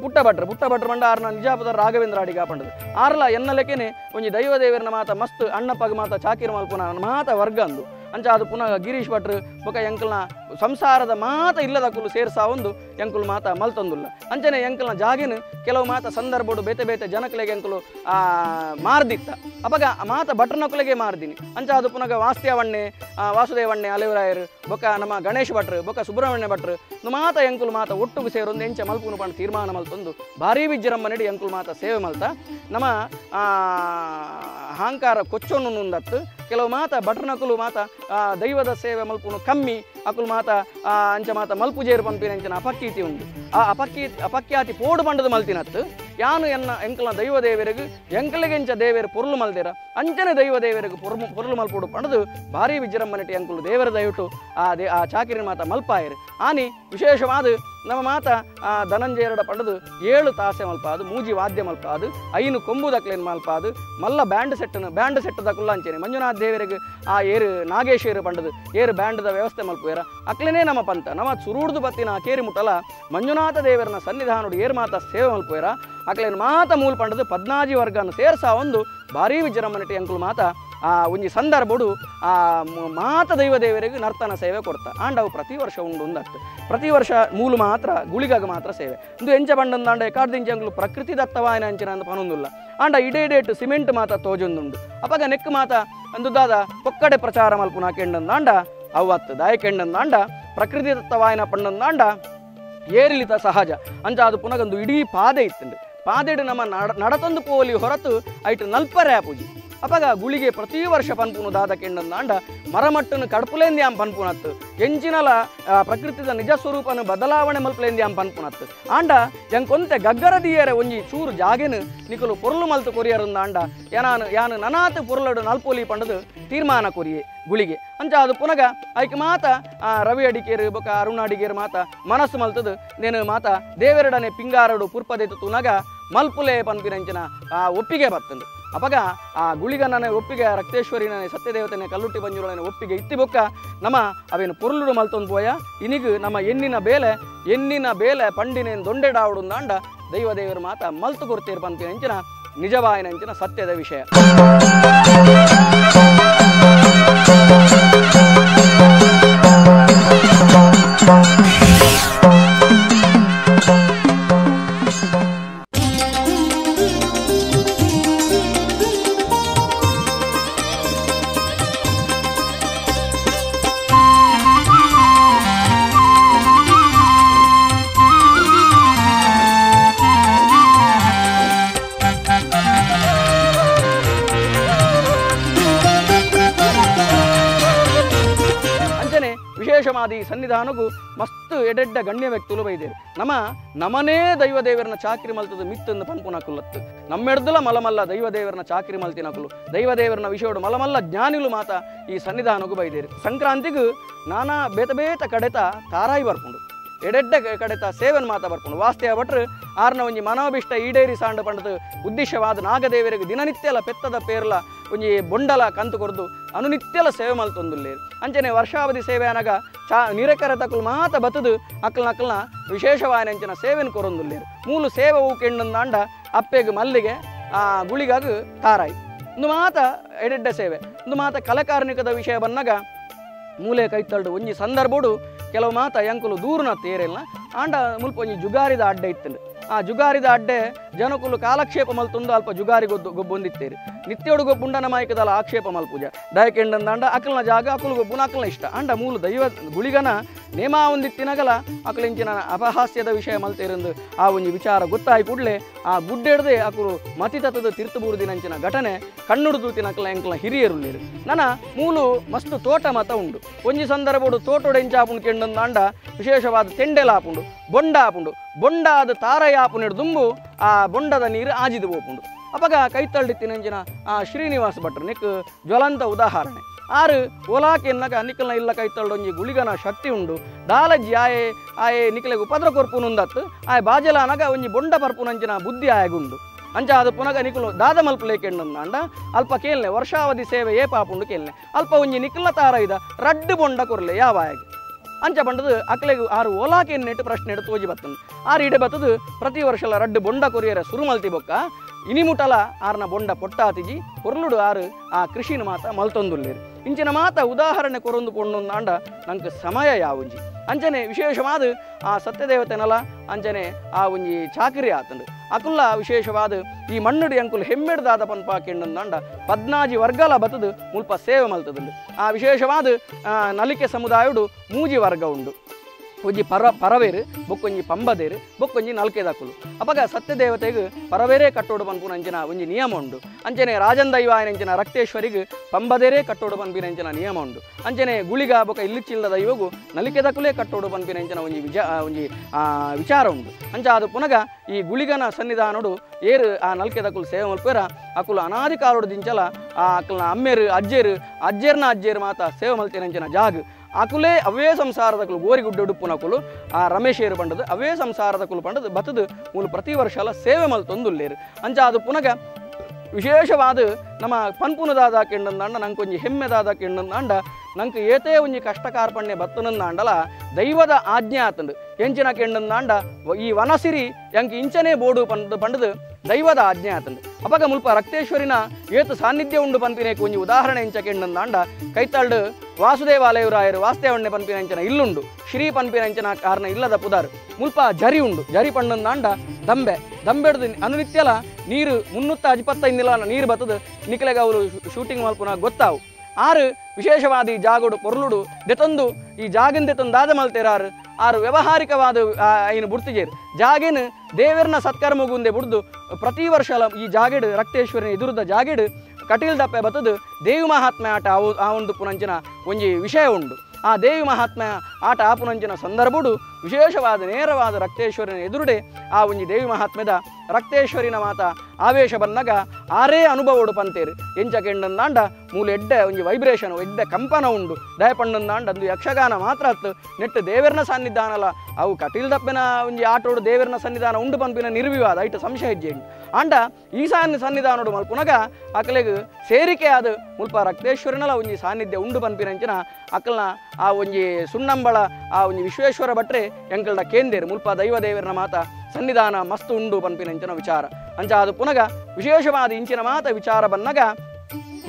ಪುಟ್ಟ ಭಟ್ರು ಮಂಡ ಆರ್ನ ನಿಜಾಪುರ ರಾಘವೇಂದ್ರ ಅಡಿಗ ಪಂಡದು ಆರ್ಲ ಎನ್ನ ಲೆಕ್ಕನೆ ಒಂಜಿ ದೈವದೇವರನ ಮಾತ ಮಸ್ತ್ ಅಣ್ಣಪ್ಪಗ ಮಾತ ಚಾಕಿರ್ ಮಲ್ಪುನ ಮಾತ ವರ್ಗ ಅಂದು ಅಂಚ ಅದು ಪುನಃ ಗಿರೀಶ್ ಭಟ್ರು ಬೊಕ ಎಂಕಲ್ನ ಸಂಸಾರದ ಮಾತ ಇಲ್ಲದ ಕುಲು ಸೇರ್ಸಾ ಒಂದು ಎಂಕುಲು ಮಾತ ಮಲ್ತೊಂದುಲ್ಲ ಅಂಚನೆ ಎಂಕಲ್ನ ಜಾಗಿನ ಕೆಲವು ಮಾತ ಸಂದರ್ಭಡು ಬೇತೆ ಬೇತೆ ಜನಕ್ಲೆಗೆ ಎಂಕುಲು ಮಾರ್ದಿತ್ತ ಅಪಗ ಮಾತ ಭಟ್ರನಕುಲೆಗೆ ಮಾರ್ದಿನಿ ಅಂಚ ಅದು ಪುನಃ ವಾಸ್ತ್ಯವಣ್ಣೆ ವಾಸುದೇವಣ್ಣೆ ಅಲೆವರಾಯರು ಬೊಕ ನಮ್ಮ ಗಣೇಶ್ ಭಟ್ರು ಬೊಕ ಸುಬ್ರಹ್ಮಣ್ಯ ಭಟ್ರು ಮಾತ ಎಂಕುಲು ಮಾತ ಒಟ್ಟುಗು ಸೇರೊಂದು ಎಂಚ ಮಲ್ಪುನು ಪಂಡ ತೀರ್ಮಾನ ಮಲ್ತೊಂದು ಭಾರಿ ವಿಜೃಂಭಣೆಡಿ ಎಂಕುಲು ಮಾತ ಸೇವೆ ಮಲ್ತ ನಮ್ಮ ಅಹಂಕಾರ ಕೊಚ್ಚೊನ್ನು ನುಂದತ್ತು ಕೆಲವು ಮಾತ ಭಟ್ರನಕುಲು ಮಾತ ದೈವದ ಸೇವೆ ಮಲ್ಪುನು ಕಮ್ಮಿ ಅಕುಲು ಮಾತ ಅಂಚ ಮಾತ ಮಲ್ಪುಜೇರು ಪಂಪಿನ ಅಂಚನ ಅಪಕೀತಿ ಉಂಟು ಆ ಅಪಖ್ಯಾತಿ ಪೋಡು ಪಂಡದ ಮಲ್ತಿನತ್ತು ಯಾನು ಎಂಕಲ್ನ ದೈವದೇವರಿಗೆ ಎಂಕಲಿಗೆಂಚ ದೇವೇರು ಪೊರ್ಲು ಮಲ್ದೇರ ಅಂಚನೆ ದೈವದೇವರಿಗೆ ಪೊರ್ಲು ಮಲ್ಪೋಡು ಪಂಡದು ಭಾರಿ ವಿಜೃಂಭಣೆಟಿ ಎಂಕುಲು ದೇವರ ದಯವಿಟ್ಟು ಆ ಚಾಕಿರಿನ ಮಾತ ಮಲ್ಪಾಯರು ಆನಿ ವಿಶೇಷವಾದ ನಮ್ಮ ಮಾತ ಧನಂಜಯರಡ ಪಂಡದು 7 ತಾಸೆ ಮಲ್ಪಾದು ಮೂಜಿ ವಾದ್ಯ ಮಲ್ಪಾದು 5 ಕೊಂಬು ದಕ್ಲೇನು ಮಲ್ಪಾದು ಮಲ್ಲ ಬ್ಯಾಂಡ್ ಸೆಟ್ ದಕ್ಕುಲ್ಲ ಅಂಚೇನೆ ಮಂಜುನಾಥ್ ದೇವರಿಗೆ ಆ ಏರು ನಾಗೇಶ್ವರ ಪಂಡದು ಏರು ಬ್ಯಾಂಡ್ದ ವ್ಯವಸ್ಥೆ ಮಲ್ಪುವೇರ ಅಕ್ಲೇನೇ ನಮ್ಮ ಪಂತ ನಮ್ಮ ಸುರೂಡ್ದು ಬತ್ತಿನ ಕೇರಿ ಮುಟ್ಟಲ ಮಂಜುನಾಥ ದೇವರನ ಸನ್ನಿಧಾನಡು ಏರು ಮಾತ ಸೇವೆ ಮಲ್ಪುವೇರ ಅಕ್ಲೇನು ಮಾತ ಮೂಲ ಪಂಡದು 14 ವರ್ಗನ ಸೇರ್ಸಾ ಒಂದು ಭಾರಿ ವಿಜೃಂಭಣೆಟಿ ಎಂಕುಲು ಮಾತ ಒಂಜಿ ಸಂದರ್ಭಡು ಮಾತ ದೈವದೇವರಿಗೆ ನರ್ತನ ಸೇವೆ ಕೊಡ್ತಾ ಆಂಡವು ಪ್ರತಿ ವರ್ಷ ಉಂಡು ಒಂದತ್ತು ಪ್ರತಿ ವರ್ಷ ಮೂಲು ಮಾತ್ರ ಗುಳಿಗಾಗ ಮಾತ್ರ ಸೇವೆ ಇಂದು ಎಂಚ ಬಂಡಂದ ಆಂಡ ಎಕಾಡ್ದಿಂಚ ಎಂಕುಲು ಪ್ರಕೃತಿ ದತ್ತವಾಯನ ಅಂಚಿನ ಅಂತ ಪನೊಂದುಲ್ಲ ಆಂಡ ಇಡೇಡೇಟು ಸಿಮೆಂಟ್ ಮಾತ ತೋಜೊಂದುಂಡು ಅಪಗ ನೆಕ್ ಮಾತ ಅಂದುದಾದ ಪೊಕ್ಕಡೆ ಪ್ರಚಾರ ಮಲ್ಪುನ ಕೆಂಡಂದಾಂಡ ಅವತ್ತು ದಾಯಕೆಂಡಂದಾಂಡ ಪ್ರಕೃತಿ ದತ್ತವಾಯನ ಪಂಡಂದಾಂಡ ಏರಿಳಿತ ಸಹಜ ಅಂಚ ಅದು ಪುನಗೊಂದು ಇಡೀ ಪಾದೆ ಇತ್ತಂಡು ಪಾದೆಡು ನಮ್ಮ ನಡತೊಂದು ಪೋಲಿ ಹೊರತು ಐಟು ನಲ್ಪರೆ ಪೂಜಿ ಅಪಗ ಗುಳಿಗೆ ಪ್ರತಿ ವರ್ಷ ಪನ್ಪುನು ದಾದ ಕೆಂಡಂದಾಂಡ ಮರಮಟ್ಟನು ಕಡ್ಪುಲೇಂದ್ಯಾಂ ಪನ್ಪುನತ್ತು ಎಂಚಿನಲ ಪ್ರಕೃತಿದ ನಿಜ ಸ್ವರೂಪನು ಬದಲಾವಣೆ ಮಲ್ಪಲೇಂದ್ಯಾಂ ಪನ್ಪುನತ್ತು ಆಂಡ ಎಂಕೊಂತೆ ಗಗ್ಗರದಿಯರ ಒಂಜಿ ಚೂರು ಜಾಗೆನು ನಿಕಲು ಪೊರ್ಲು ಮಲ್ತು ಕೊರಿಯರುಂದಾಂಡ ಯಾನು ನನಾತು ಪೊರ್ಲಡು ನಲ್ಪೋಲಿ ಪಂಡದು ತೀರ್ಮಾನ ಕೊರಿಯೆ ಗುಳಿಗೆ ಅಂಚ ಅದು ಪುನಗ ಐಕ್ ಮಾತ ರವಿ ಅಡಿಕೇರು ಬೊಕ ಅರುಣ ಅಡಿಗೇರು ಮಾತ ಮನಸ್ಸು ಮಲ್ತದು ನೇನು ಮಾತ ದೇವೆರಡನೆ ಪಿಂಗಾರಡು ಪುರ್ಪದೆತು ತುನಗ ಮಲ್ಪುಲೆ ಪನ್ಪಿನಂಚಿನ ಒಪ್ಪಿಗೆ ಬರ್ತಂದು ಅಪಗ ಆ ಗುಳಿಗನೇ ಒಪ್ಪಿಗೆ ರಕ್ತೇಶ್ವರಿನೇ ಸತ್ಯದೇವತೆನೇ ಕಲ್ಲುಟ್ಟಿ ಬಂಜುರನೇ ಒಪ್ಪಿಗೆ ಇತ್ತಿ ಬೊಕ್ಕ ನಮ್ಮ ಅವೇನು ಪೊರ್ಲುಡು ಮಲ್ತೊಂದು ಪೋಯ ಇನಿಗು ನಮ್ಮ ಎಣ್ಣಿನ ಬೇಲೆ ಪಂಡಿನೇನು ದೊಂಡೆಡಾವುಡುಂದಾಂಡ ದೈವದೇವರು ಮಾತ ಮಲ್ತು ಕೊಡ್ತೀರು ಪಂಪಿನ ಅಂಚಿನ ನಿಜವಾಯಿನ ಅಂಚಿನ ಸತ್ಯದ ವಿಷಯ. ವಿಶೇಷವಾದ ಈ ಸನ್ನಿಧಾನಗೂ ಮಸ್ತ್ ಎಡೆಡ್ಡ ಗಣ್ಯ ವ್ಯಕ್తులు ಬೈದೇರು ನಮನೇ ದೈವ ದೇವರನ್ನ ಚಾಕರಿ ಮಲ್ತದ ಮಿತ್ತಂದು ಪನ್ಪುನಕುಲತ್ತು ನಮ್ಮೆಡ್ದಲ ಮಲಮಲ್ಲ ದೈವ ದೇವರನ್ನ ಚಾಕರಿ ಮಲ್ತಿನಕುಲು ದೈವ ದೇವರನ್ನ ವಿಷಯೋಡು ಮಲಮಲ್ಲ ಜ್ಞಾನಿಲು ಮಾತ ಈ ಸನ್ನಿಧಾನಗೂ ಬೈದೇರು ಸಂಕ್ರಾಂತಿಗೂ ನಾನಾ ಬೇತ ಕಡೆತ ತಾರಾಯಿ ಬರ್ಪುಂಡು ಎಡೆಡ್ಡ ಕಡೆತ ಸೇವನ್ ಮಾತ ಬರ್ಪುಂಡು ವಾಸ್ತವ ಭಟ್ರು ಆರ್ನ ಒಂಜಿ ಮನೋಭಿಷ್ಟ ಈಡೇರಿ ಸಾಂಡು ಪಂಡದು ಉದ್ದೇಶವಾದ ನಾಗದೇವರಿಗೆ ದಿನನಿತ್ಯಲ ಪೆತ್ತದ ಪೇರ್ಲ ಒಂಜಿ ಬೊಂಡಲ ಕಂತು ಕೊರ್ದು ಅನುನಿತ್ಯಲ ಸೇವೆ ಮಲ್ತೊಂದುಲ್ಲೇರು ಅಂಚನೆ ವರ್ಷಾವಧಿ ಸೇವೆ ಅನಗ ನಿರಕರ ತಕುಲು ಮಾತ ಬತ್ತದು ಅಕ್ಕಲ್ನ ವಿಶೇಷವಾಯನಂಚಿನ ಸೇವೆನ ಕೊರೊಂದುಲ್ಲೇರು ಮೂಲು ಸೇವೆ ಹೂಕೆಂಡಂದಾಂಡ ಅಪ್ಪೆಗೆ ಮಲ್ಲಿಗೆ ಗುಳಿಗಾಗ ತಾರಾಯಿ ಒಂದು ಮಾತ ಎಡೆಡ್ಡ ಸೇವೆ ಒಂದು ಮಾತ ಕಲಕಾರ್ಮಿಕದ ವಿಷಯ ಬಂದಾಗ ಮೂಲೆ ಕೈತಳ್ಡು ಒಂಜಿ ಸಂದರ್ಭಡು ಕೆಲವು ಮಾತ ಎಂಕುಲು ದೂರನ ತೇರೆಲ್ಲ ಆಂಡ ಮುಲ್ಪ ಒಂಜಿ ಜುಗಾರಿದ ಅಡ್ಡೆ ಇತ್ತಂಡು ಆ ಜುಗಾರಿದ ಅಡ್ಡೆ ಜನಕುಲು ಕಾಲಕ್ಷೇಪ ಮಲ್ತೊಂದು ಅಲ್ಪ ಜುಗಾರಿ ಗೊಬ್ಬೊಂದಿತ್ತೇರಿ ನಿತ್ಯೋಡು ಗೊಬ್ಬುಂಡನ ಮಾಯಿಕದಲ್ಲ ಆಕ್ಷೇಪ ಮಲ್ಪುಜ ದಯಕೆಂಡಂದಾಂಡ ಅಕಲ್ನ ಜಾಗ ಅಕಲು ಗೊಬ್ಬುನ ಅಕಲ್ನ ಇಷ್ಟ ಅಂಡ ಮೂಲು ದೈವ ಗುಳಿಗನ ನೇಮ ಒಂದಿತ್ತಿನಗಲ ಅಕಲಿಂಚಿನ ಅಪಹಾಸ್ಯದ ವಿಷಯ ಮಲ್ತೇರೆಂದು ಆ ಒಂಜಿ ವಿಚಾರ ಗೊತ್ತಾಯಿ ಕೂಡಲೇ ಆ ಗುಡ್ಡೆಡ್ದೆ ಅಕುಲು ಮತಿತತದ ತೀರ್ಥಬೂರ್ದಿನಂಚಿನ ಘಟನೆ ಕಣ್ಣುಡು ತಿನಕಲ ಎಂಕಲ್ನ ಹಿರಿಯರುಳ್ಳೇರು ನನ್ನ ಮೂಲು ಮಸ್ತ್ ತೋಟ ಮತ ಉಂಡು ಒಂಜಿ ಸಂದರ್ಭಡು ತೋಟೋಡು ಎಂಚಾಪುಂಡು ಕೆಂಡಂದಾಂಡ ವಿಶೇಷವಾದ ತೆಂಡೆಲ ಆಪುಂಡು ಬೊಂಡ ಆಪುಂಡು ಬೊಂಡಾದ ತಾರಾಯ ಆಪುನೆಡು ದುಂಬು ಆ ಬೊಂಡದ ನೀರು ಆಜಿದು ಹೋಪುಂಡು ಅಪಗ ಕೈತಳ್ಳಿತ್ತಿನಂಚಿನ ಆ ಶ್ರೀನಿವಾಸ ಭಟ್ರು ನಿಕ್ ಜ್ವಲಂತ ಉದಾಹರಣೆ ಆರು ಓಲಾಕೆ ಎನ್ನಗ ನಿಕ್ಕಲ್ನ ಇಲ್ಲ ಕೈತಳ್ಳೊಂಜಿ ಗುಳಿಗನ ಶಕ್ತಿ ಉಂಡು ದಾಲಜ್ಜಿ ಆಯೆ ನಿಕ್ಕಲೆಗೆ ಉಪದ್ರ ಕೊರ್ಪುನುಂದತ್ತು ಆಯೆ ಬಾಜಲ ಅನಗ ಒಂಜಿ ಬೊಂಡ ಪರ್ಪುನಂಚಿನ ಬುದ್ಧಿ ಆಯಗುಂಡು ಅಂಚ ಅದು ಪುನಗ ನಿಕ್ಕಲು ದಾದ ಮಲ್ಪಲೇಕೆಂಡಂದಾಂಡ ಅಲ್ಪ ಕೇಳ್ನೆ ವರ್ಷಾವಧಿ ಸೇವೆ ಏ ಪಾಪುಂಡು ಕೇಳ್ನೆ ಅಲ್ಪ ಒಂಜಿ ನಿಕ್ಕಲ ತಾರೈದ ರಡ್ಡು ಬೊಂಡ ಕೊರ್ಲೆ ಯಾವ ಆಯಗೆ ಅಂಚ ಬಂಡದು ಅಕ್ಲೆಗು ಆರು ಓಲಾಕೆ ನೆಟ್ಟು ಪ್ರಶ್ನೆ ಎಡು ತೋಜಿ ಬತ್ತಂದು ಆರು ಇಡೆ ಬತ್ತದು ಪ್ರತಿ ವರ್ಷಲ ರಡ್ಡು ಬೊಂಡ ಕೊರಿಯರ ಸುರು ಮಲ್ತಿ ಬೊಕ್ಕ ಇನಿಮುಟಲ ಆರ್ನ ಬೊಂಡ ಪೊಟ್ಟಾತಿಜಿ ಹೊರ್ಲುಡು ಆರು ಆ ಕೃಷಿನ ಮಾತ ಮಲ್ತೊಂದುಲ್ಲೇರು ಇಂಚಿನ ಮಾತ ಉದಾಹರಣೆ ಕೊರೊಂದು ಕೊಂಡೊಂದಾಂಡ ನಂಗೆ ಸಮಯ ಯಾವುಂಜಿ ಅಂಚನೆ ವಿಶೇಷವಾದ ಆ ಸತ್ಯದೇವತೆನಲ ಅಂಚನೆ ಆ ಒಂಜಿ ಚಾಕರಿ ಆತಂಡು ಅಕುಲ್ಲ ವಿಶೇಷವಾದ ಈ ಮಣ್ಣುಡು ಎಂಕುಲು ಹೆಮ್ಮೆಡ್ದಾದ ಪನ್ಪಾಕೆಂಡಂದಾಂಡ 14 ವರ್ಗಲ ಬತ್ತದು ಮುಲ್ಪ ಸೇವೆ ಮಲ್ತದುಂಡು ಆ ವಿಶೇಷವಾದ ನಲಿಕೆ ಸಮುದಾಯಡು ಮೂಜಿ ವರ್ಗ ಉಂಡು ಒಂಜಿ ಪರವೇರು ಬೊಕ್ಕೊಂಜಿ ಪಂಬದೇರು ಬೊಕ್ಕೊಂಜಿ ನಲ್ಕೆದಕುಲು ಅಪಗ ಸತ್ಯದೇವತೆಗೆ ಪರವೇರೇ ಕಟ್ಟೋಡು ಪನ್ಪುನಂಚಿನ ಒಂಜಿ ನಿಯಮ ಉಂಡು ಅಂಚನೆ ರಾಜನ್ ದೈವಾಯನಂಚಿನ ರಕ್ತೇಶ್ವರಿಗೆ ಪಂಬದೇರೇ ಕಟ್ಟೋಡು ಪನ್ಪಿನಂಚಿನ ನಿಯಮ ಉಂಡು ಅಂಚನೆ ಗುಳಿಗ ಬೊಕ ಇಲ್ಲಿಚ್ಚಿಲ್ಲದ ದೈವಗು ನಲಿಕೆದಕುಲೇ ಕಟ್ಟೋಡು ಪನ್ಪಿನಂಚಿನ ಒಂಜಿ ವಿಚಾರ ಉಂಡು ಅಂಚ ಅದು ಪುನಗ ಈ ಗುಳಿಗನ ಸನ್ನಿಧಾನಡು ಏರು ಆ ನಲ್ಕೆದಕುಲು ಸೇವೆ ಮಲ್ಪೇರ ಅಕುಲು ಅನಾದಿ ಕಾಲೋಡು ದಿಂಚಲ ಆ ಅಕಲ್ನ ಅಮ್ಮೇರು ಅಜ್ಜೇರ್ನ ಅಜ್ಜೇರು ಮಾತ ಸೇವೆ ಮಲ್ತಿನಂಚಿನ ಜಾಗ ಅಕುಲೇ ಅವೇ ಸಂಸಾರದಕುಲು ಗೋರಿಗುಡ್ಡ ಉಡುಪುನಕುಲು ಆ ರಮೇಶೇರು ಪಂಡದು ಅವೇ ಸಂಸಾರದಕುಲು ಪಂಡದು ಬತ್ತದು ಮೂಲು ಪ್ರತಿ ವರ್ಷಲ ಸೇವೆ ಮಲ್ತೊಂದುಲ್ಲೇರು ಅಂಚ ಅದು ಪುನಗ ವಿಶೇಷವಾದ ನಮ್ಮ ಪನ್ಪುನದಾದ ಕೆಂಡಂದಾಂಡ ನಂಗೆ ಒಂಜಿ ಹೆಮ್ಮೆದಾದ ಕೆಂಡಂದಾಂಡ ನಂಗೆ ಏತೇ ಒಂಜಿ ಕಷ್ಟ ಕಾರ್ಪಣ್ಯ ಬತ್ತನಂದಾಂಡಲ ದೈವದ ಆಜ್ಞೆ ಆತಂಡು ಎಂಚಿನ ಕೆಂಡಂದಾಂಡ ಈ ವನಸಿರಿ ಎಂಕ್ ಇಂಚನೇ ಬೋಡು ಪಂಡದು ದೈವದ ಆಜ್ಞೆ ಆತಂಡು ಅಪಗ ಮುಲ್ಪ ರಕ್ತೇಶ್ವರಿನ ಏತು ಸಾನ್ನಿಧ್ಯ ಉಂಡು ಪನ್ಪಿನೇಕು ಒಂಜಿ ಉದಾಹರಣೆ ಎಂಚ ಕೆಂಡಂದಾಂಡ ಕೈತಾಳ್ಡು ವಾಸುದೇವಾಲಯರಾಯರು ವಾಸ್ತೇವಣ್ಣೆ ಪನ್ಪಿನಂಚನ ಇಲ್ಲುಂಡು ಶ್ರೀ ಪನ್ಪಿನಂಚನ ಕಾರಣ ಇಲ್ಲದ ಪುದಾರು ಮುಲ್ಪ ಜರಿ ಉಂಡು ಜರಿ ಪಂಡಂದಾಂಡ ದಂಬೆಡ್ದು ಅನುನಿತ್ಯಲ ನೀರು 325 ನೀರು ಬತ್ತದು ನಿಕ್ಲೆಗೆ ಅವರು ಶೂಟಿಂಗ್ ಮಲ್ಪುನ ಗೊತ್ತಾವು ಆರು ವಿಶೇಷವಾದ ಈ ಜಾಗಡು ಪೊರ್ಲುಡು ದೆತೊಂದು ಈ ಜಾಗಿನ ದೆತೊಂದು ದಾದ ಮಲ್ತೇರಾರು ಆರು ವ್ಯವಹಾರಿಕವಾದ ಐನು ಬುಡ್ತಿಜೇರು ಜಾಗೇನು ದೇವರನ್ನ ಸತ್ಕರ್ಮಗುಂದೆ ಬುಡ್ದು ಪ್ರತಿ ವರ್ಷ ಈ ಜಾಗೆಡು ರಕ್ತೇಶ್ವರಿನ ಎದುರುದ ಜಾಗೆಡು ಕಟೀಲ್ ದಪ್ಪೆ ಬತ್ತದು ದೇವಿ ಮಹಾತ್ಮೆ ಆಟ ಆ ಒಂದು ಪುನಂಚಿನ ಒಂಜಿ ವಿಷಯ ಉಂಡು ಆ ದೇವಿ ಮಹಾತ್ಮೆ ಆಟ ಆಪುನಂಚಿನ ಸಂದರ್ಭಡು ವಿಶೇಷವಾದ ನೇರವಾದ ರಕ್ತೇಶ್ವರಿನ ಎದುರುಡೆ ಆ ಒಂಜಿ ದೇವಿ ಮಹಾತ್ಮೆದ ರಕ್ತೇಶ್ವರಿನ ಮಾತ ಆವೇಶ ಬಂದಾಗ ಆರೇ ಅನುಭವಡು ಪಂತೇರು ಎಂಚ ಕೆಂಡಂದಾಂಡ ಮೂಲ ಎಡ್ಡೆ ಒಂಜಿ ವೈಬ್ರೇಷನ್ ಎಡ್ಡೆ ಕಂಪನ ಉಂಡು ದಯಪಂಡಂದಾಂಡ ಅಂದು ಯಕ್ಷಗಾನ ಮಾತ್ರ ಅತ್ತು ನೆಟ್ಟು ದೇವರನ ಸನ್ನಿಧಾನಲ ಅವು ಕಟೀಲ್ ದಪ್ಪೆನ ಒಂಜಿ ಆಟೋಡು ದೇವರನ ಸನ್ನಿಧಾನ ಉಂಡು ಪಂಪಿನ ನಿರ್ವಿವಾದ ಐಟು ಸಂಶಯ ಹೆಜ್ಜೆ ಆಂಡ ಈಶಾನ್ಯ ಸನ್ನಿಧಾನೋಡು ಮಲ್ಪುನಗ ಅಕಲೆಗ್ ಸೇರಿಕೆ ಆದ ಮುಲ್ಪ ರಕ್ತೇಶ್ವರನಲ ಒಂಜಿ ಸಾನ್ನಿಧ್ಯ ಉಂಡು ಪನ್ಪಿನಂಚಿನ ಅಕಲ್ನ ಆ ಒಂಜಿ ಸುಣ್ಣಂಬಳ ಆ ಒಂಜಿ ವಿಶ್ವೇಶ್ವರ ಭಟ್ರೆ ಎಂಕಲ್ಡ ಕೇಂದೇರು ಮುಲ್ಪ ದೈವ ದೇವರನ ಮಾತ ಸನ್ನಿಧಾನ ಮಸ್ತ್ ಉಂಡು ಪನ್ಪಿನಂಚಿನ ವಿಚಾರ ಅಂಚ ಅದು ಪುನಗ ವಿಶೇಷವಾದ ಇಂಚಿನ ಮಾತ ವಿಚಾರ ಬನ್ನಗ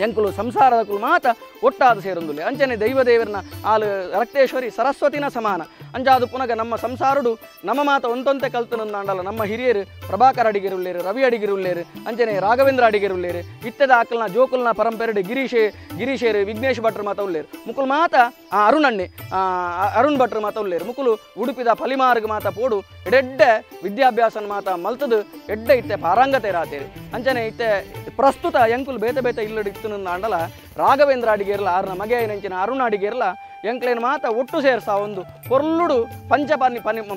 ಎಂಕುಲು ಸಂಸಾರದಕುಲು ಮಾತ ಒಟ್ಟಾದ ಸೇರೊಂದುಲ್ಲೆ ಅಂಚನೆ ದೈವ ದೇವರನ ಆಲು ರಕ್ತೇಶ್ವರಿ ಸರಸ್ವತಿನ ಸಮಾನ ಅಂಚಾದು ಪುನಗ ನಮ್ಮ ಸಂಸಾರಡು ನಮ್ಮ ಮಾತ ಒಂತೊಂತೆ ಕಲ್ತನಂದಾಂಡಲ ನಮ್ಮ ಹಿರಿಯರು ಪ್ರಭಾಕರ್ ಅಡಿಗೆರುಲ್ಲೇರು ರವಿ ಅಡಿಗೆರುಲ್ಲೇರು ಅಂಚನೆ ರಾಘವೇಂದ್ರ ಅಡಿಗೆರುಲ್ಲೇರು ಇತ್ತದ ಆಕಲ್ನ ಜೋಕುಲ್ನ ಪರಂಪರೆಡು ಗಿರೀಶೇರು ವಿಘ್ನೇಶ್ ಭಟ್ರು ಮಾತ ಉಲ್ಲೇರು ಮುಕುಲು ಮಾತ ಅರುಣ್ ಭಟ್ರು ಮಾತ ಉಲ್ಲೇರು ಮುಕುಲು ಉಡುಪಿದ ಫಲಿಮಾರ್ಗ ಮಾತ ಪೋಡು ಎಡೆಡ್ಡೆ ವಿದ್ಯಾಭ್ಯಾಸನ ಮಾತ ಮಲ್ತದು ಎಡ್ಡೆ ಇತ್ತೆ ಪಾರಂಗತೆ ರಾತೇರಿ ಅಂಚನೆ ಇತ್ತೆ ಪ್ರಸ್ತುತ ಎಂಕುಲು ಬೇತೆ ಇಲ್ಲಡು ಇತ್ತು ನಂದಾಂಡಲ ರಾಘವೇಂದ್ರ ಅಡಿಗೇರ್ಲ ಆರ್ನ ಮಗೆ ನೆಂಚಿನ ಅರುಣ ಅಡಿಗೇರ್ಲ ಎಂಕ್ಲೇನು ಮಾತ ಒಟ್ಟು ಸೇರ್ಸ ಒಂದು ಪೊರ್ಲುಡು